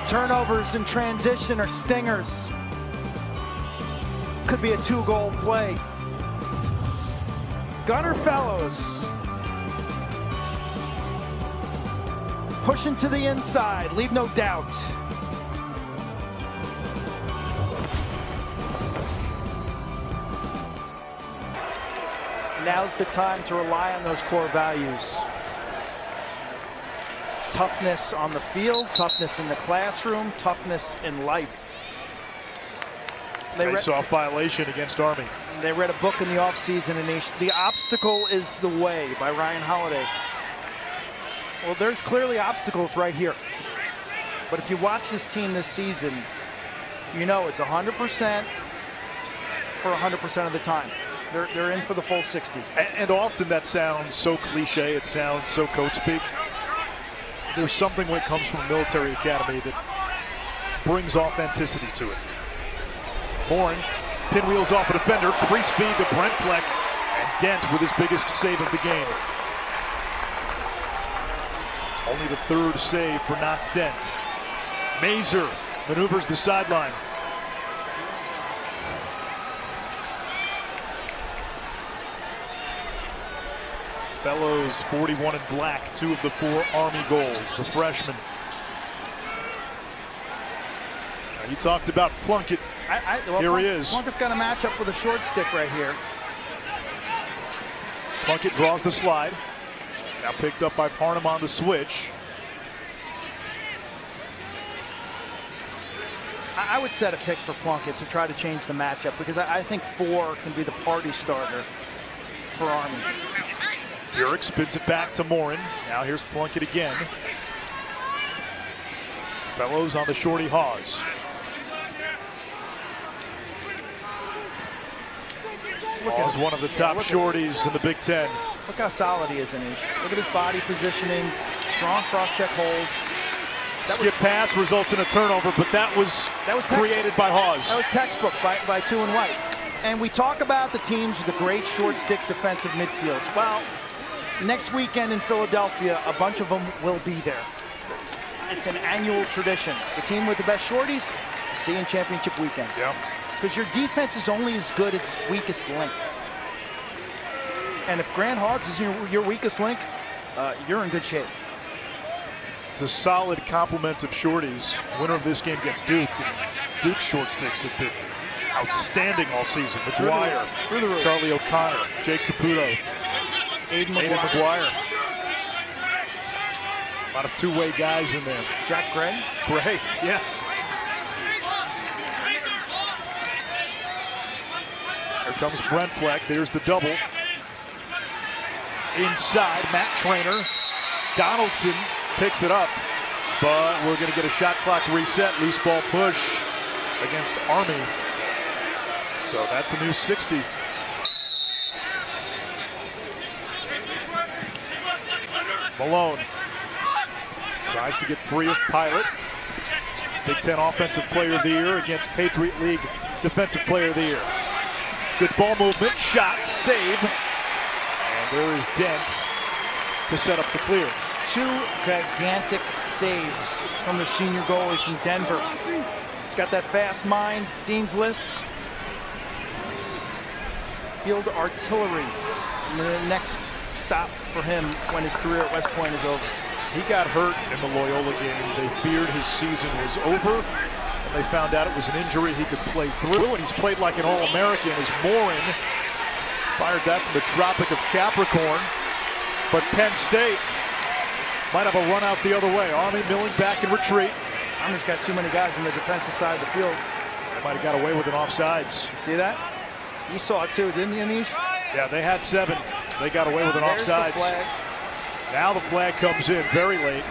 Turnovers in transition are stingers. Could be a 2-goal play. Gunnar Fellows pushing to the inside, leave no doubt. Now's the time to rely on those core values. Toughness on the field, toughness in the classroom, toughness in life. They saw a violation against Army. They read a book in the offseason, and The Obstacle is the Way by Ryan Holiday. Well, there's clearly obstacles right here. But if you watch this team this season, you know it's 100% for 100% of the time. They're in for the full 60. And often that sounds so cliche, it sounds so coach speak. There's something when it comes from a military academy that brings authenticity to it. Morin pinwheels off a defender, pre-speed to Brent Fleck, and Dent with his biggest save of the game. Only the 3rd save for Knox Dent. Mazer maneuvers the sideline. Fellows 41 in black, 2 of the 4 Army goals, the freshman. Now, you talked about Plunkett. Here he is. Plunkett's got a matchup with a short stick right here. Plunkett draws the slide. Now picked up by Parnham on the switch. I would set a pick for Plunkett to try to change the matchup, because I think 4 can be the party starter for Army. Burek spins it back to Morin. Now here's Plunkett again. Fellows on the shorty Hawes. Hawes one of the top shorties in the Big Ten. Look how solid he is in these. Look at his body positioning. Strong cross-check hold. Skip pass results in a turnover, but that was created by Hawes. That was textbook by Two and White. And we talk about the teams with the great short stick defensive midfields. Well, next weekend in Philadelphia, a bunch of them will be there. It's an annual tradition. The team with the best shorties, see in championship weekend. Yeah. Because your defense is only as good as its weakest link. And if Grant Hawes is your weakest link, you're in good shape. It's a solid complement of shorties. Winner of this game gets Duke. Duke's short sticks have been outstanding all season. McGuire, Charlie O'Connor, Jake Caputo, Aiden McGuire. A lot of two-way guys in there. Jack Gray? Gray, yeah. Here comes Brent Fleck. There's the double. Inside, Matt Trainer. Donaldson picks it up, but we're going to get a shot clock reset. Loose ball push against Army. So that's a new 60. Malone tries to get free of Pilot. Big Ten Offensive Player of the Year against Patriot League Defensive Player of the Year. Good ball movement, shot, save. And there is Dent to set up the clear. 2 gigantic saves from the senior goalie from Denver. He's got that fast mind, Dean's List. Field Artillery. And the next stop for him when his career at West Point is over. He got hurt in the Loyola game. They feared his season was over. And they found out it was an injury he could play through. And he's played like an All-American as Morin fired that from the Tropic of Capricorn. But Penn State might have a run out the other way. Army milling back in retreat. Army's got too many guys on the defensive side of the field. They might have got away with an offsides. You see that? You saw it too, didn't you, Anish? Yeah, they had 7. They got away with an offsides. The flag. Now the flag comes in very late.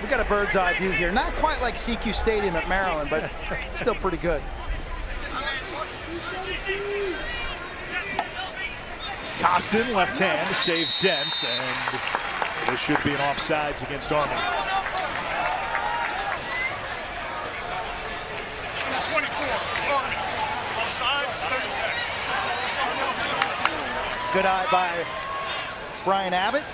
We got a bird's eye view here. Not quite like CQ Stadium at Maryland, but still pretty good. Costin, left hand, saved Dent, and there should be an offsides against Army. 24, Army. Offsides, 30 seconds. Good eye by Brian Abbott.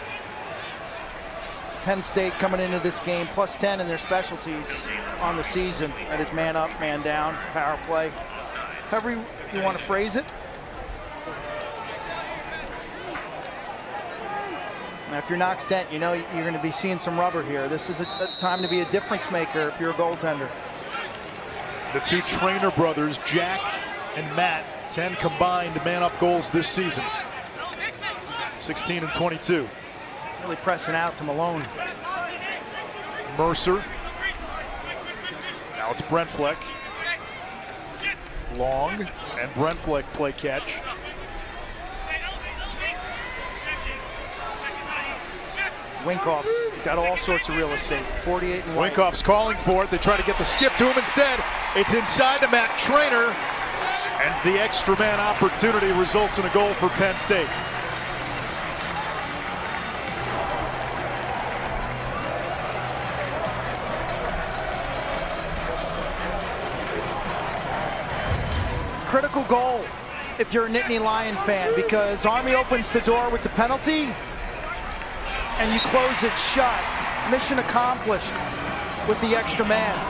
Penn State coming into this game plus 10 in their specialties on the season. That is man up, man down, power play. However you want to phrase it. Now, if you're Knox Dent, you know you're going to be seeing some rubber here. This is a time to be a difference maker if you're a goaltender. The two Trainer brothers, Jack and Matt, 10 combined man-up goals this season. 16 and 22. Really pressing out to Malone. Mercer. Now it's Brent Fleck. Long, and Brent Fleck play catch. Winkoff's got all sorts of real estate. 48 and white. Winkoff's calling for it. They try to get the skip to him instead. It's inside to Matt Trainer. And the extra man opportunity results in a goal for Penn State. Critical goal if you're a Nittany Lion fan, because Army opens the door with the penalty and you close it shut. Mission accomplished with the extra man.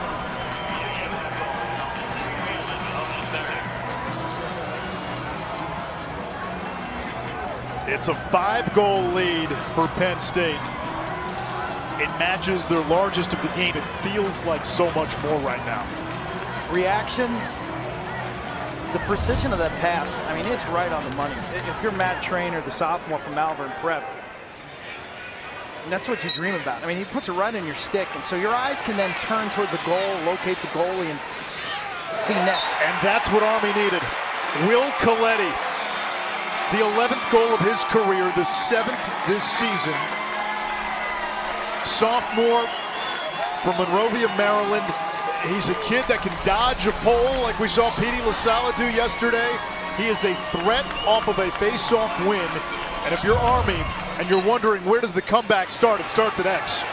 It's a 5-goal lead for Penn State. It matches their largest of the game. It feels like so much more right now. Reaction, the precision of that pass, I mean, it's right on the money. If you're Matt Trainer, the sophomore from Malvern Prep, that's what you dream about. I mean, he puts it right in your stick, and so your eyes can then turn toward the goal, locate the goalie, and see net. And that's what Army needed. Will Coletti, the 11th goal of his career, the 7th this season. Sophomore from Monrovia, Maryland. He's a kid that can dodge a pole like we saw Petey LaSala do yesterday. He is a threat off of a face-off win. And if you're Army and you're wondering where does the comeback start, it starts at X.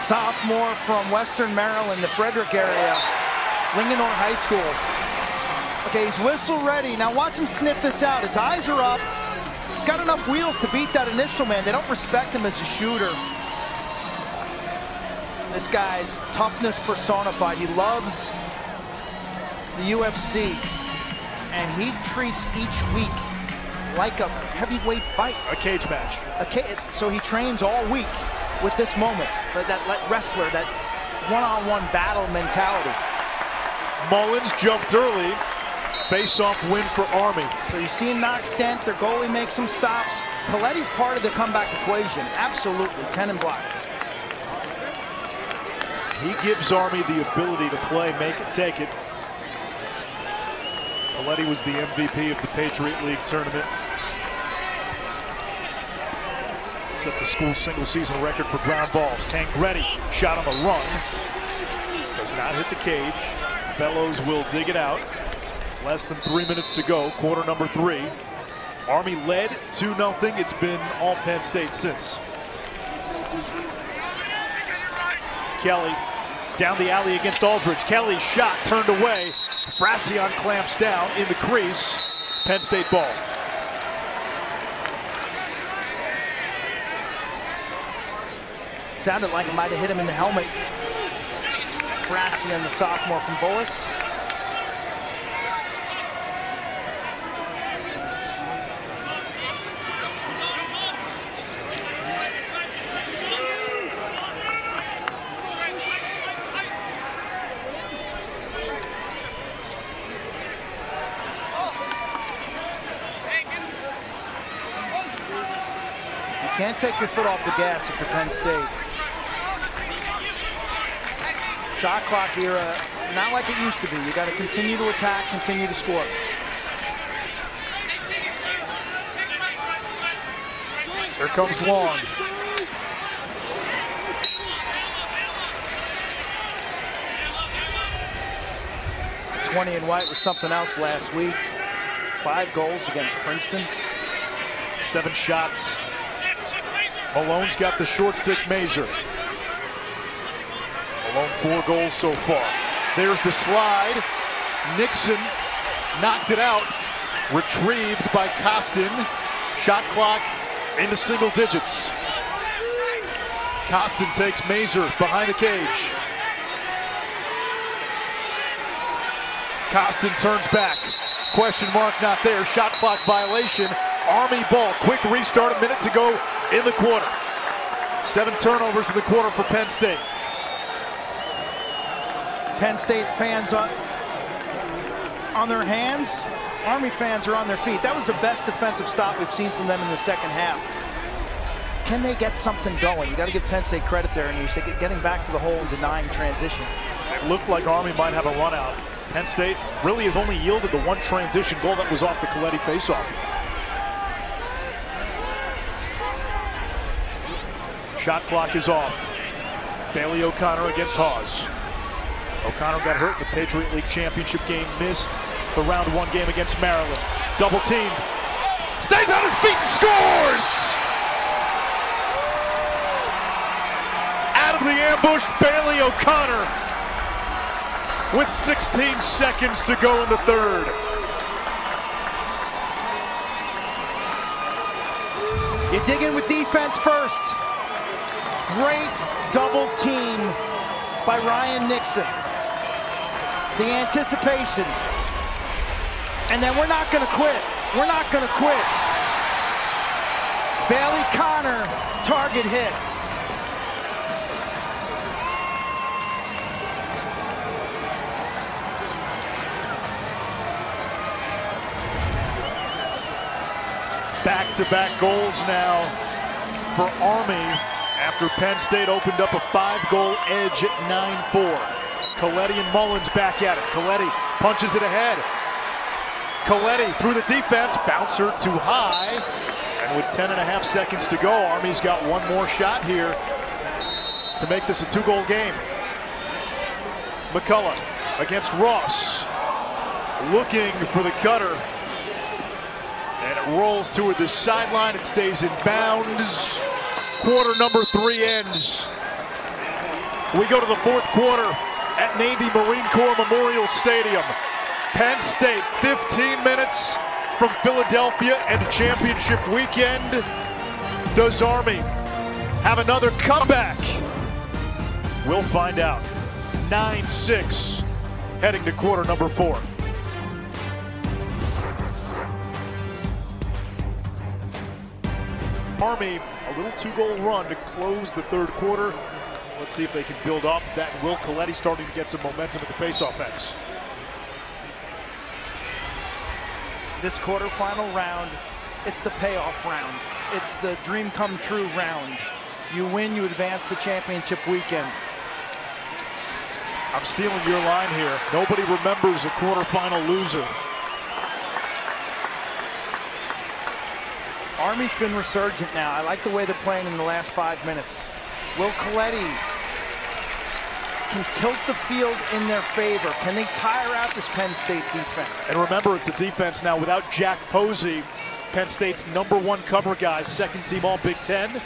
Sophomore from Western Maryland, the Frederick area, Linganore High School. Okay, he's whistle ready. Now watch him sniff this out. His eyes are up. He's got enough wheels to beat that initial man. They don't respect him as a shooter. This guy's toughness personified. He loves the UFC, and he treats each week like a heavyweight fight. A cage match. So he trains all week with this moment, that wrestler, that one-on-one battle mentality. Mullins jumped early. Face-off win for Army. So you see Knox Dent, their goalie makes some stops. Coletti's part of the comeback equation. Absolutely, 10 and black. He gives Army the ability to play, make it, take it. Coletti was the MVP of the Patriot League tournament. Set the school single-season record for ground balls. Tangretti shot on the run. Does not hit the cage. Bellows will dig it out. Less than 3 minutes to go, quarter number 3. Army led 2-0. It's been all Penn State since. Kelly down the alley against Aldridge. Kelly's shot turned away. Brassian clamps down in the crease. Penn State ball. Sounded like it might have hit him in the helmet. Brassian, the sophomore from Bullis. Can't take your foot off the gas if you're Penn State. Shot clock era, not like it used to be. You got to continue to attack, continue to score. Here comes Long. And White was something else last week. 5 goals against Princeton. 7 shots. Malone's got the short stick. Mazur. Malone 4 goals so far. There's the slide. Nixon knocked it out. Retrieved by Costin. Shot clock into single digits. Costin takes Mazur behind the cage. Costin turns back. Question mark not there. Shot clock violation. Army ball. Quick restart. A minute to go in the quarter. 7 turnovers in the quarter for Penn State. Penn State fans on their hands. Army fans are on their feet. That was the best defensive stop we've seen from them in the second half. Can they get something going? You got to give Penn State credit there, and you say getting back to the hole and denying transition. It looked like Army might have a run out. Penn State really has only yielded the 1 transition goal that was off the Coletti faceoff. Shot clock is off. Bailey O'Connor against Hawes. O'Connor got hurt in the Patriot League championship game, missed the round 1 game against Maryland. Double teamed. Stays on his feet and scores! Out of the ambush, Bailey O'Connor with 16 seconds to go in the third. You dig in with defense first. Great double team by Ryan Nixon. The anticipation. And then we're not going to quit. We're not going to quit. Bailey Connor, target hit. Back-to-back goals now for Army after Penn State opened up a 5-goal edge at 9-4. Coletti and Mullins back at it. Coletti punches it ahead. Coletti through the defense, bouncer too high. And with 10.5 seconds to go, Army's got 1 more shot here to make this a 2-goal game. McCullough against Ross, looking for the cutter. And it rolls toward the sideline. It stays in bounds. Quarter number 3 ends. We go to the 4th quarter at Navy Marine Corps Memorial Stadium. Penn State, 15 minutes from Philadelphia and championship weekend. Does Army have another comeback? We'll find out. 9-6 heading to quarter number 4. Army, a little 2-goal run to close the 3rd quarter. Let's see if they can build off that. Will Coletti starting to get some momentum at the faceoff X. This quarterfinal round, it's the payoff round. It's the dream come true round. You win, you advance the championship weekend. I'm stealing your line here. Nobody remembers a quarterfinal loser. Army's been resurgent now. I like the way they're playing in the last 5 minutes. Will Coletti can tilt the field in their favor. Can they tire out this Penn State defense? And remember, it's a defense now without Jack Posey, Penn State's #1 cover guy, 2nd team All Big Ten.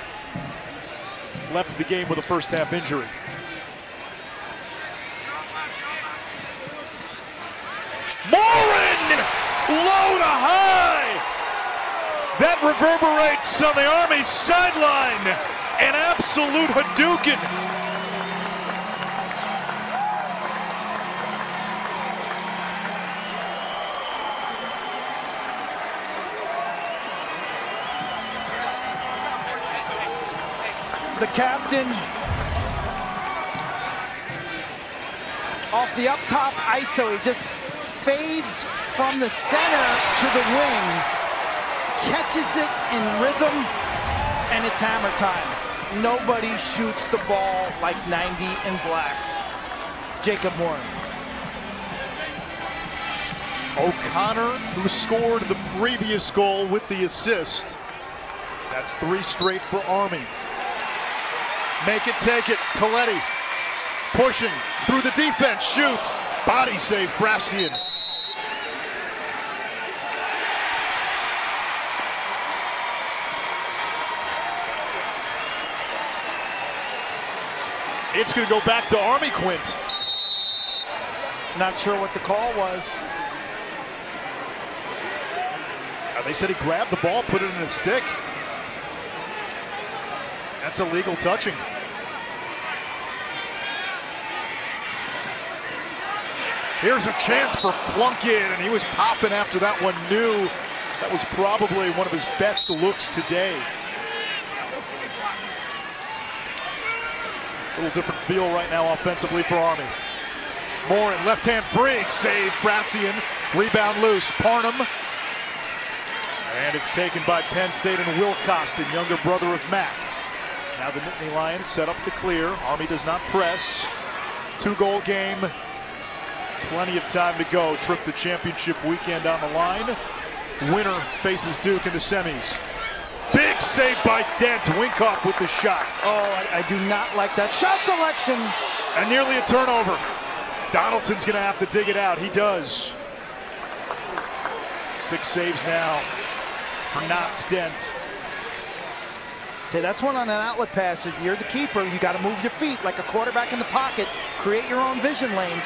Left the game with a first-half injury. Morin! Low to high! That reverberates on the Army sideline. An absolute Hadouken. The captain off the up top ISO. He just fades from the center to the wing. Catches it in rhythm, and it's It's hammer time. Nobody shoots the ball like 90 in black. Jacob Moore. O'Connor, who scored the previous goal with the assist. That's 3 straight for Army. Make it, take it. Coletti pushing through the defense, shoots. Body save, Frasian. It's going to go back to Army, Quint. Not sure what the call was. They said he grabbed the ball, put it in his stick. That's illegal touching. Here's a chance for Plunkett, and he was popping after that one. Knew that was probably one of his best looks today. A little different feel right now offensively for Army. Morin, left hand free, save, Frasian. Rebound loose, Parnham. And it's taken by Penn State and Will Costin, younger brother of Mac. Now the Nittany Lions set up the clear. Army does not press. 2-goal game. Plenty of time to go. Trip to championship weekend on the line. Winner faces Duke in the semis. Big save by Dent. Winkoff with the shot. Oh, I do not like that shot selection. And nearly a turnover. Donaldson's going to have to dig it out. He does. 6 saves now for Knott's Dent. Okay, that's one on an outlet pass. If you're the keeper, you got to move your feet like a quarterback in the pocket. Create your own vision lanes.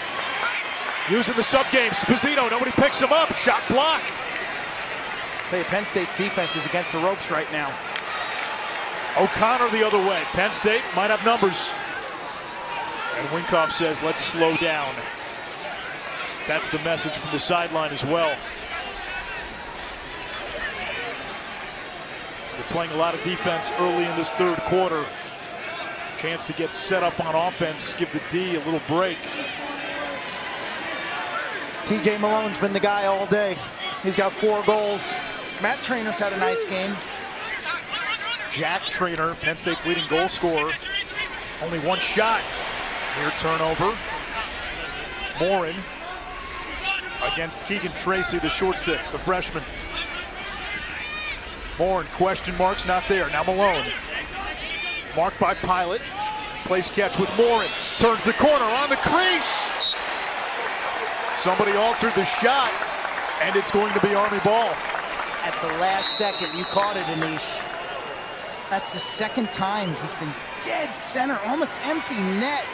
Using the sub game, Sposito, nobody picks him up. Shot blocked. Hey, Penn State's defense is against the ropes right now. O'Connor the other way. Penn State might have numbers. And Winkoff says, let's slow down. That's the message from the sideline as well. They're playing a lot of defense early in this third quarter. Chance to get set up on offense, give the D a little break. TJ Malone's been the guy all day. He's got 4 goals. Matt Trainor's had a nice game. Jack Trainor, Penn State's leading goal scorer. Only 1 shot. Near turnover. Morin against Keegan Tracy, the short stick, the freshman. Morin, question marks, not there. Now Malone. Marked by Pilot. Place catch with Morin. Turns the corner on the crease. Somebody altered the shot, and it's going to be Army ball. At the last second, you caught it, Anish. That's the 2nd time he's been dead center, almost empty net.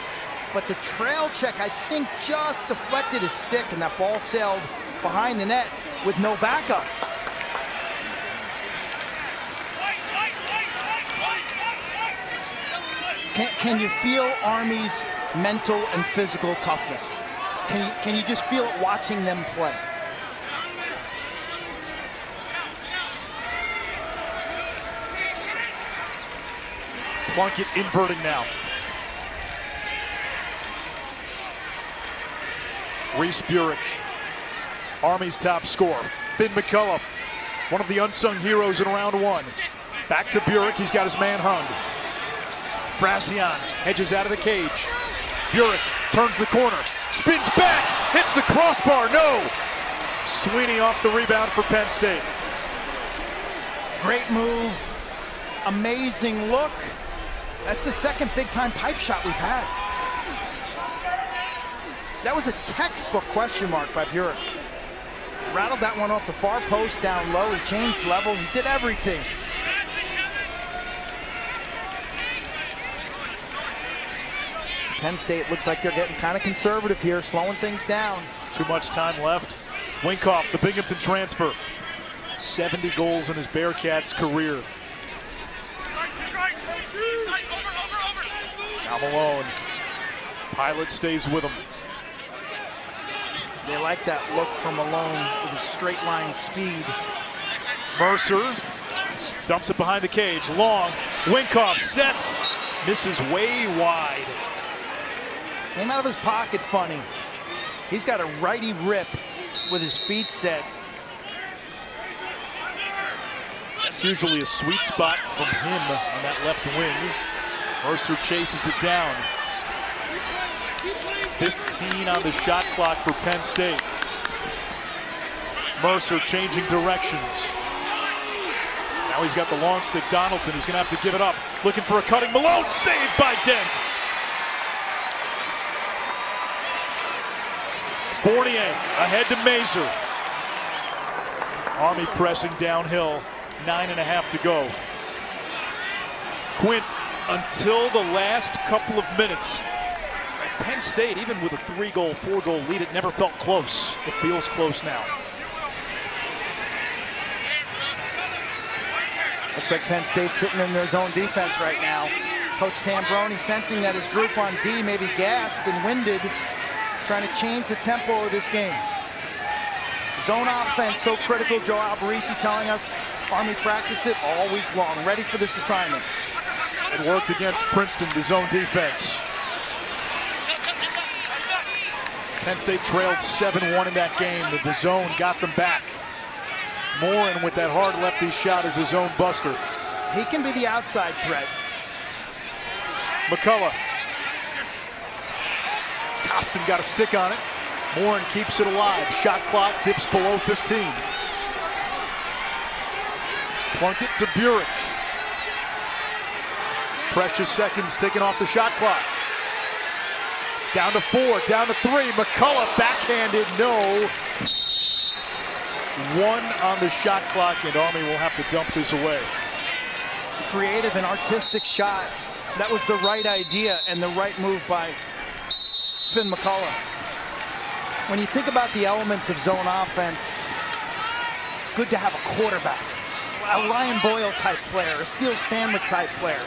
But the trail check, I think, just deflected his stick, and that ball sailed behind the net with no backup. Can you feel Army's mental and physical toughness? Can you just feel it watching them play? Plunkett inverting now. Reese Burek, Army's top scorer. Finn McCullough, one of the unsung heroes in round 1. Back to Burek, he's got his man hung. Frasian edges out of the cage. Burek turns the corner, spins back, hits the crossbar, no! Sweeney off the rebound for Penn State. Great move, amazing look. That's the 2nd big-time pipe shot we've had. That was a textbook question mark by Burek. Rattled that one off the far post down low. He changed levels, he did everything. Penn State looks like they're getting kind of conservative here, slowing things down. Too much time left. Winkoff, the Binghamton transfer. 70 goals in his Bearcats career. Now Malone. Pilot stays with him. They like that look from Malone with his straight line speed. Mercer dumps it behind the cage. Long. Winkoff sets. Misses way wide. Came out of his pocket funny. He's got a righty rip with his feet set. That's usually a sweet spot from him on that left wing. Mercer chases it down. 15 on the shot clock for Penn State. Mercer changing directions. Now he's got the long stick. Donaldson is going to have to give it up. Looking for a cutting. Malone saved by Dent. Fournier ahead to Mazur. Army pressing downhill. 9.5 to go. Quint until the last couple of minutes. At Penn State, even with a 3-goal, 4-goal lead, it never felt close. It feels close now. Looks like Penn State's sitting in their zone defense right now. Coach Tambroni sensing that his group on D may be gassed and winded, trying to change the tempo of this game. Zone offense so critical. Joe Alberisi telling us Army practice it all week long, ready for this assignment. It worked against Princeton, the zone defense. Penn State trailed 7-1 in that game, but the zone got them back. Morin with that hard lefty shot as his own buster. He can be the outside threat. McCullough. Costin got a stick on it. Morin keeps it alive. Shot clock dips below 15. Plunkett to Burek. Precious seconds ticking off the shot clock. Down to 4, down to 3. McCullough backhanded, no. 1 on the shot clock, and Army will have to dump this away. Creative and artistic shot. That was the right idea and the right move by Finn McCullough. When you think about the elements of zone offense, good to have a quarterback, a Ryan Boyle type player, a Steele Stanwick type player.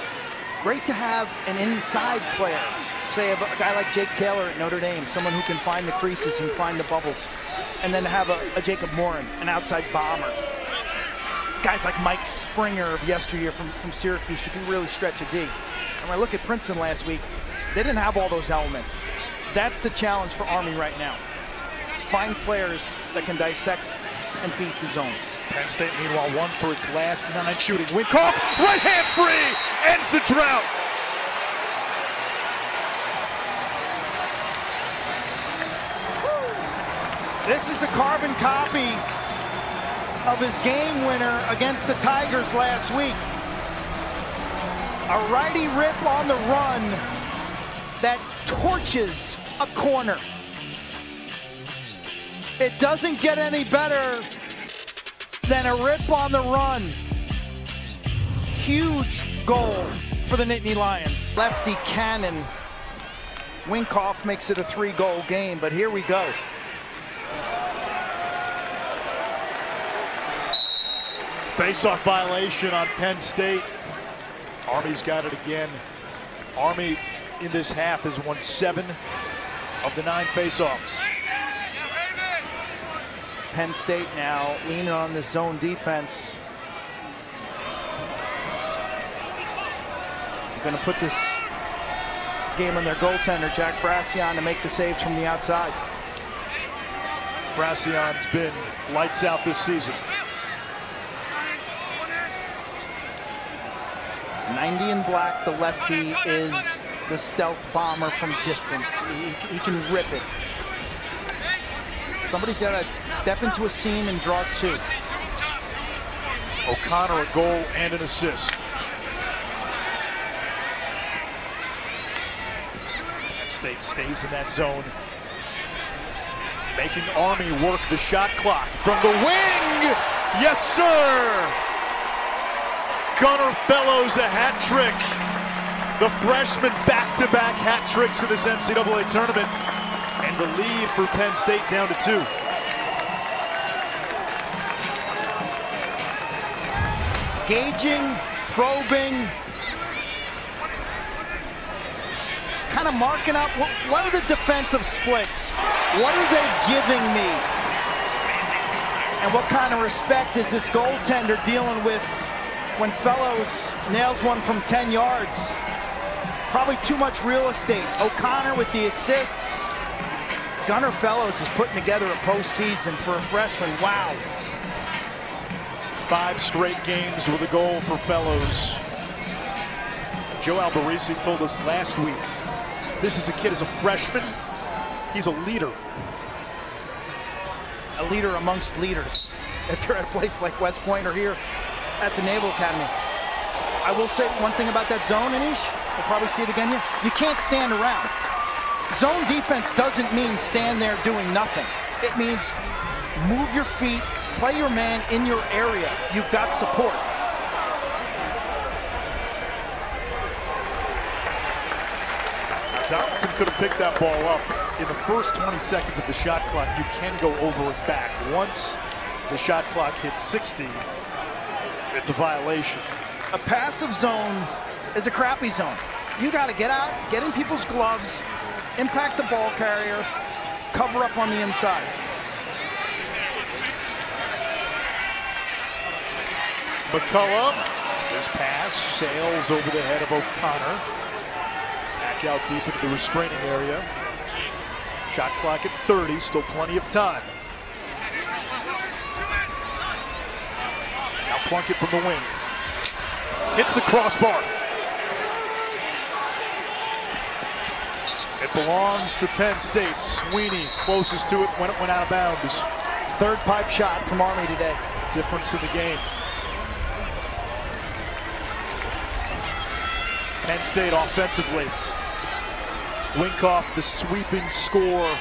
Great to have an inside player, say a guy like Jake Taylor at Notre Dame, someone who can find the creases and find the bubbles. And then to have a Jacob Morin, an outside bomber. Guys like Mike Springer of yesteryear from Syracuse who can really stretch a D. And when I look at Princeton last week, they didn't have all those elements. That's the challenge for Army right now. Find players that can dissect and beat the zone. Penn State, meanwhile, 1 for its last 9 shooting. Winkoff, right hand free, ends the drought. This is a carbon copy of his game winner against the Tigers last week. A righty rip on the run that torches a corner. It doesn't get any better than a rip on the run. Huge goal for the Nittany Lions. Lefty cannon. Winkoff makes it a 3-goal game, but here we go. Face-off violation on Penn State. Army's got it again. Army in this half has won 7 of the 9 face-offs. Penn State now leaning on this zone defense. They're going to put this game on their goaltender, Jack Frassian, to make the saves from the outside. Frassian's been lights out this season. 90 in black, the lefty is the stealth bomber from distance. He can rip it. Somebody's got to step into a seam and draw 2. O'Connor a goal and an assist. Penn State stays in that zone. Making Army work the shot clock from the wing. Yes, sir. Gunnar Fellows a hat trick. The freshman back-to-back hat tricks in this NCAA tournament. And the lead for Penn State down to 2. Gauging, probing, kind of marking up what are the defensive splits? What are they giving me? And what kind of respect is this goaltender dealing with when Fellows nails one from 10 yards? Probably too much real estate. O'Connor with the assist. Gunnar Fellows is putting together a postseason for a freshman. Wow. 5 straight games with a goal for Fellows. Joe Albarisi told us last week, this is a kid as a freshman. He's a leader. A leader amongst leaders. If you're at a place like West Point or here at the Naval Academy. I will say one thing about that zone, Anish. We'll probably see it again here. You can't stand around. Zone defense doesn't mean stand there doing nothing. It means move your feet, play your man in your area. You've got support. Donaldson could have picked that ball up. In the first 20 seconds of the shot clock, you can go over and back. Once the shot clock hits 60, it's a violation. A passive zone is a crappy zone. You got to get out, get in people's gloves, impact the ball carrier, cover up on the inside. McCullough, his pass sails over the head of O'Connor. Back out deep into the restraining area. Shot clock at 30, still plenty of time. Now Plunkett from the wing. Hits the crossbar. It belongs to Penn State. Sweeney closest to it when it went out of bounds. Third pipe shot from Army today. Difference in the game. Penn State offensively. Winkoff, the sweeping score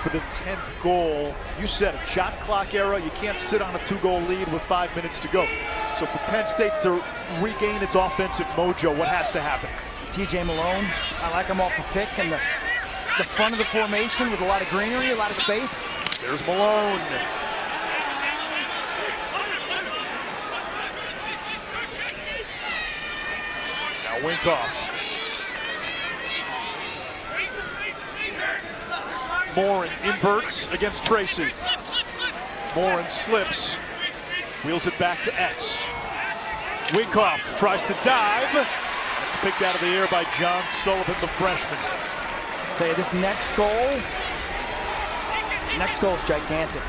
for the 10th goal. You said it, shot clock era. You can't sit on a 2-goal lead with 5 minutes to go. So for Penn State to regain its offensive mojo, what has to happen? TJ Malone, I like him off the pick and the front of the formation with a lot of greenery, a lot of space. There's Malone. Now Winkoff. Morin inverts against Tracy. Morin slips. Wheels it back to X. Winkoff tries to dive. It's picked out of the air by John Sullivan, the freshman. I'll tell you, this next goal is gigantic.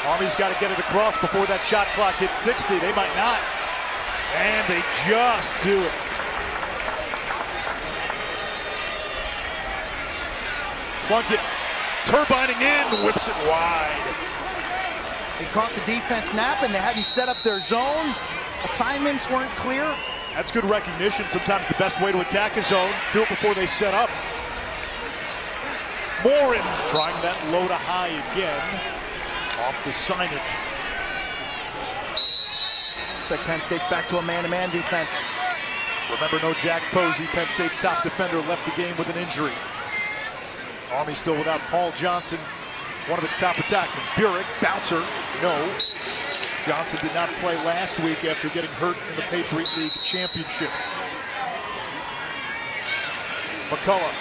Army's got to get it across before that shot clock hits 60. They might not. And they just do it. Plunkett turbining in, whips it wide. They caught the defense napping. They hadn't set up their zone. Assignments weren't clear. That's good recognition. Sometimes the best way to attack a zone, do it before they set up. Morin trying that low to high again. Off the signage. Looks like Penn State's back to a man-to-man defense. Remember, no Jack Posey. Penn State's top defender left the game with an injury. Army still without Paul Johnson, one of its top attackmen. Burek, bouncer, no. Johnson did not play last week after getting hurt in the Patriot League Championship. McCullough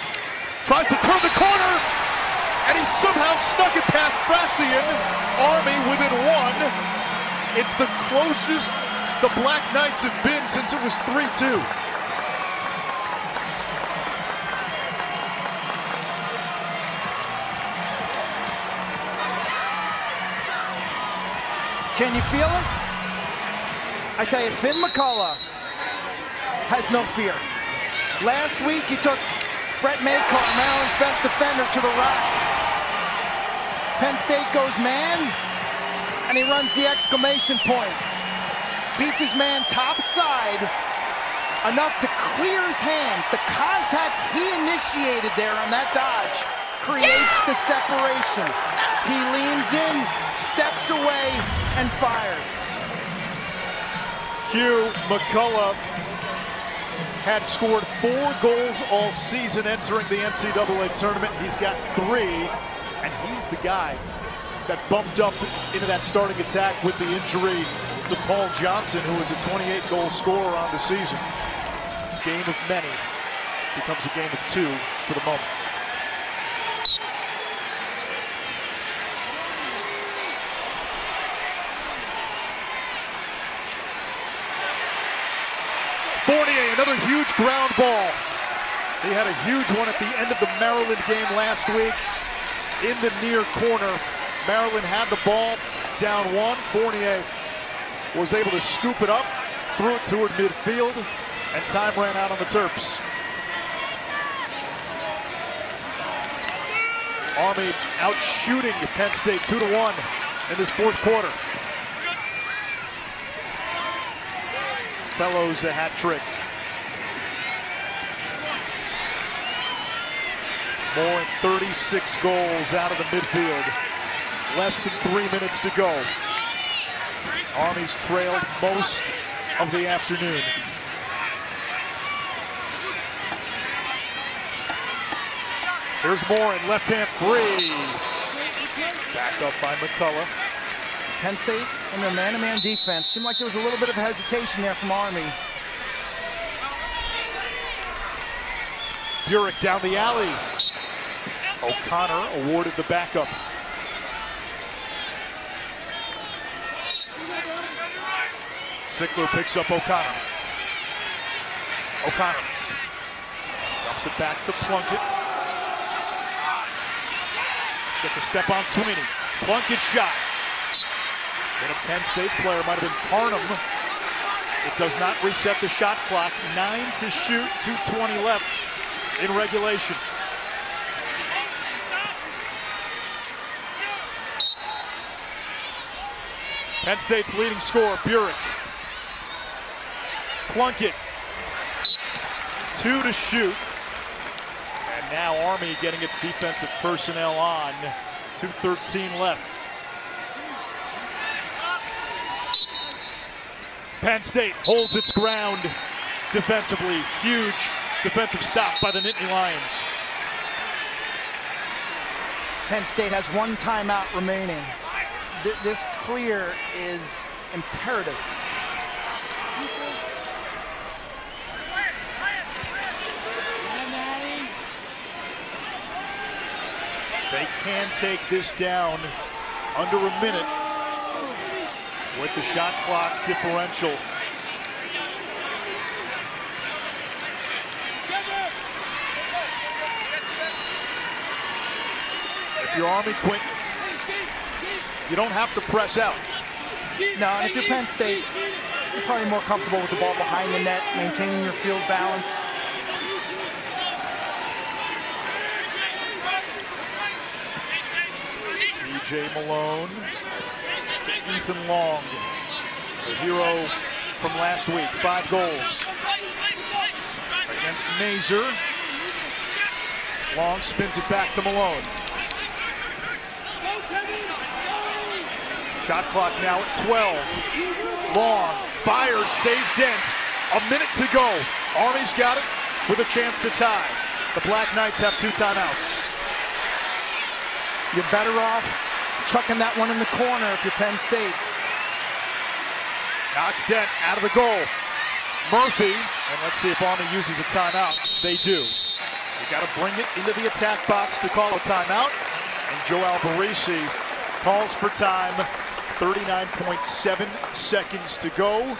tries to turn the corner, and he somehow snuck it past Frassian. Army within one. It's the closest the Black Knights have been since it was 3-2. Can you feel it? I tell you, Finn McCullough has no fear. Last week, he took Brett Maycar, Maryland's best defender, to the rack. Penn State goes man, and he runs the exclamation point. Beats his man topside, enough to clear his hands. The contact he initiated there on that dodge creates the separation. He leans in, steps away, and fires. Q. McCullough had scored 4 goals all season entering the NCAA tournament. He's got 3, and he's the guy that bumped up into that starting attack with the injury to Paul Johnson, who is a 28-goal scorer on the season. Game of many becomes a game of 2 for the moment. Fournier, another huge ground ball. He had a huge one at the end of the Maryland game last week in the near corner. Maryland had the ball down one. Fournier was able to scoop it up, threw it toward midfield, and time ran out on the Terps. Army out shooting Penn State 2-1 in this fourth quarter. Fellows a hat trick. More than 36 goals out of the midfield. Less than 3 minutes to go. Army's trailed most of the afternoon. Here's Morin, left-hand free. Back up by McCullough. Penn State in their man-to-man defense. Seemed like there was a little bit of hesitation there from Army. Burek down the alley. O'Connor awarded the backup. Sickler picks up O'Connor. O'Connor dumps it back to Plunkett. Gets a step on Sweeney. Plunkett shot. And a Penn State player, might have been Parnham. It does not reset the shot clock. 9 to shoot, 2:20 left in regulation. Penn State's leading scorer, Burek. Plunkett. 2 to shoot. And now Army getting its defensive personnel on. 2:13 left. Penn State holds its ground defensively. Huge defensive stop by the Nittany Lions. Penn State has one timeout remaining. This clear is imperative. They can take this down under a minute with the shot clock differential. If you're Army, Quinn, you don't have to press out. No, and if you're Penn State, you're probably more comfortable with the ball behind the net, maintaining your field balance. T.J. Malone to Ethan Long, the hero from last week. 5 goals against Mazer. Long spins it back to Malone. Shot clock now at 12. Long fires, save Dent. A minute to go. Army's got it with a chance to tie. The Black Knights have 2 timeouts. You're better off chucking that one in the corner if you're Penn State. Knocks Dent out of the goal. Murphy, and let's see if Army uses a timeout. They do. They got to bring it into the attack box to call a timeout. And Joe Alberisi calls for time. 39.7 seconds to go.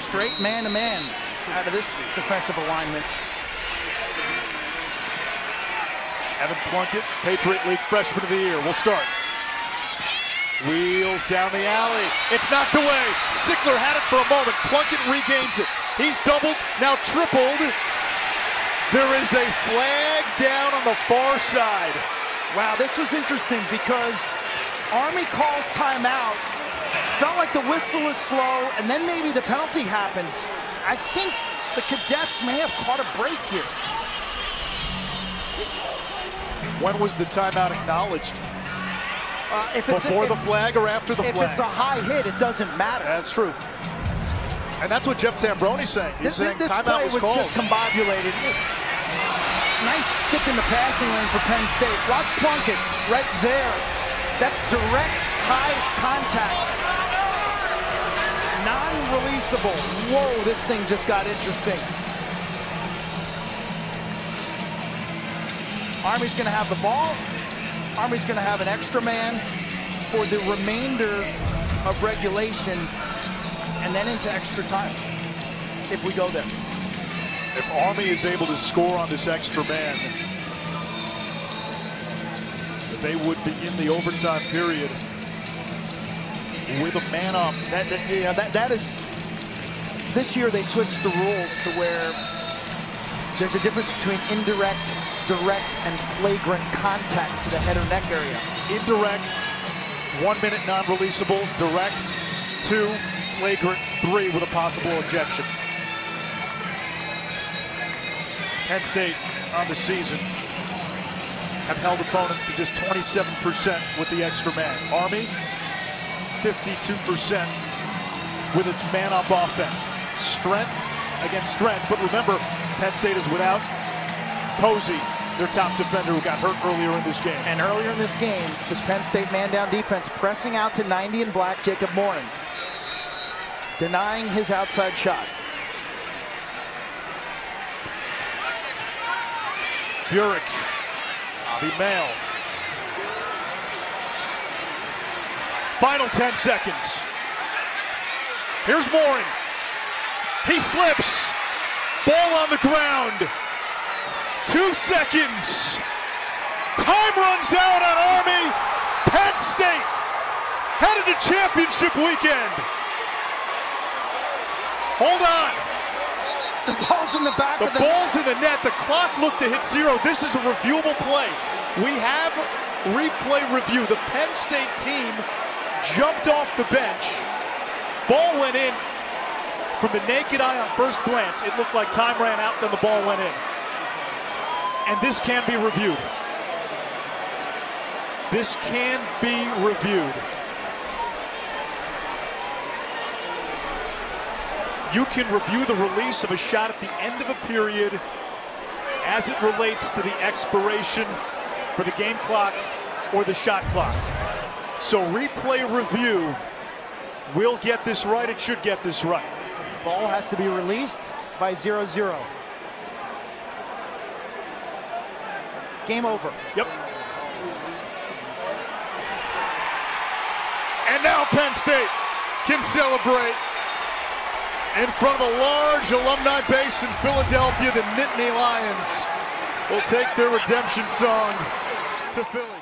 Straight man-to-man out of this defensive alignment. Evan Plunkett, Patriot League Freshman of the Year, will start. Wheels down the alley. It's knocked away. Sickler had it for a moment. Plunkett regains it. He's doubled, now tripled. There is a flag down on the far side. Wow, this was interesting because Army calls timeout. Felt like the whistle was slow, and then maybe the penalty happens. I think the Cadets may have caught a break here. When was the timeout acknowledged? Before the flag or after the flag? If it's a high hit, it doesn't matter. That's true. And that's what Jeff Tambroni's saying. He's saying this timeout play was called. discombobulated. Nice stick in the passing lane for Penn State. Watch Plunkett right there. That's direct high contact. Non-releasable. Whoa, this thing just got interesting. Army's going to have the ball. Army's going to have an extra man for the remainder of regulation and then into extra time if we go there. If Army is able to score on this extra man, they would begin the overtime period with a man up. That is, this year they switched the rules to where there's a difference between indirect, direct, and flagrant contact to the head or neck area. Indirect, 1 minute non-releasable. Direct, 2. Flagrant, 3 with a possible ejection. Penn State on the season have held opponents to just 27% with the extra man. Army, 52% with its man-up offense. Strength against strength, but remember, Penn State is without Posey, their top defender, who got hurt earlier in this game. And earlier in this game, this Penn State man-down defense pressing out to 90 in black Jacob Morin, denying his outside shot. Burek, Avi Mail. Final 10 seconds. Here's Morin. He slips. Ball on the ground. 2 seconds. Time runs out on Army. Penn State headed to championship weekend. Hold on. The ball's in the back of the net. The ball's in the net. The clock looked to hit 0. This is a reviewable play. We have replay review. The Penn State team jumped off the bench. Ball went in. From the naked eye on first glance, it looked like time ran out, then the ball went in. And this can be reviewed. This can be reviewed. You can review the release of a shot at the end of a period as it relates to the expiration for the game clock or the shot clock. So replay review will get this right. It should get this right. Ball has to be released by 0-0. Game over. Yep. And now Penn State can celebrate in front of a large alumni base in Philadelphia. The Nittany Lions will take their redemption song to Philly.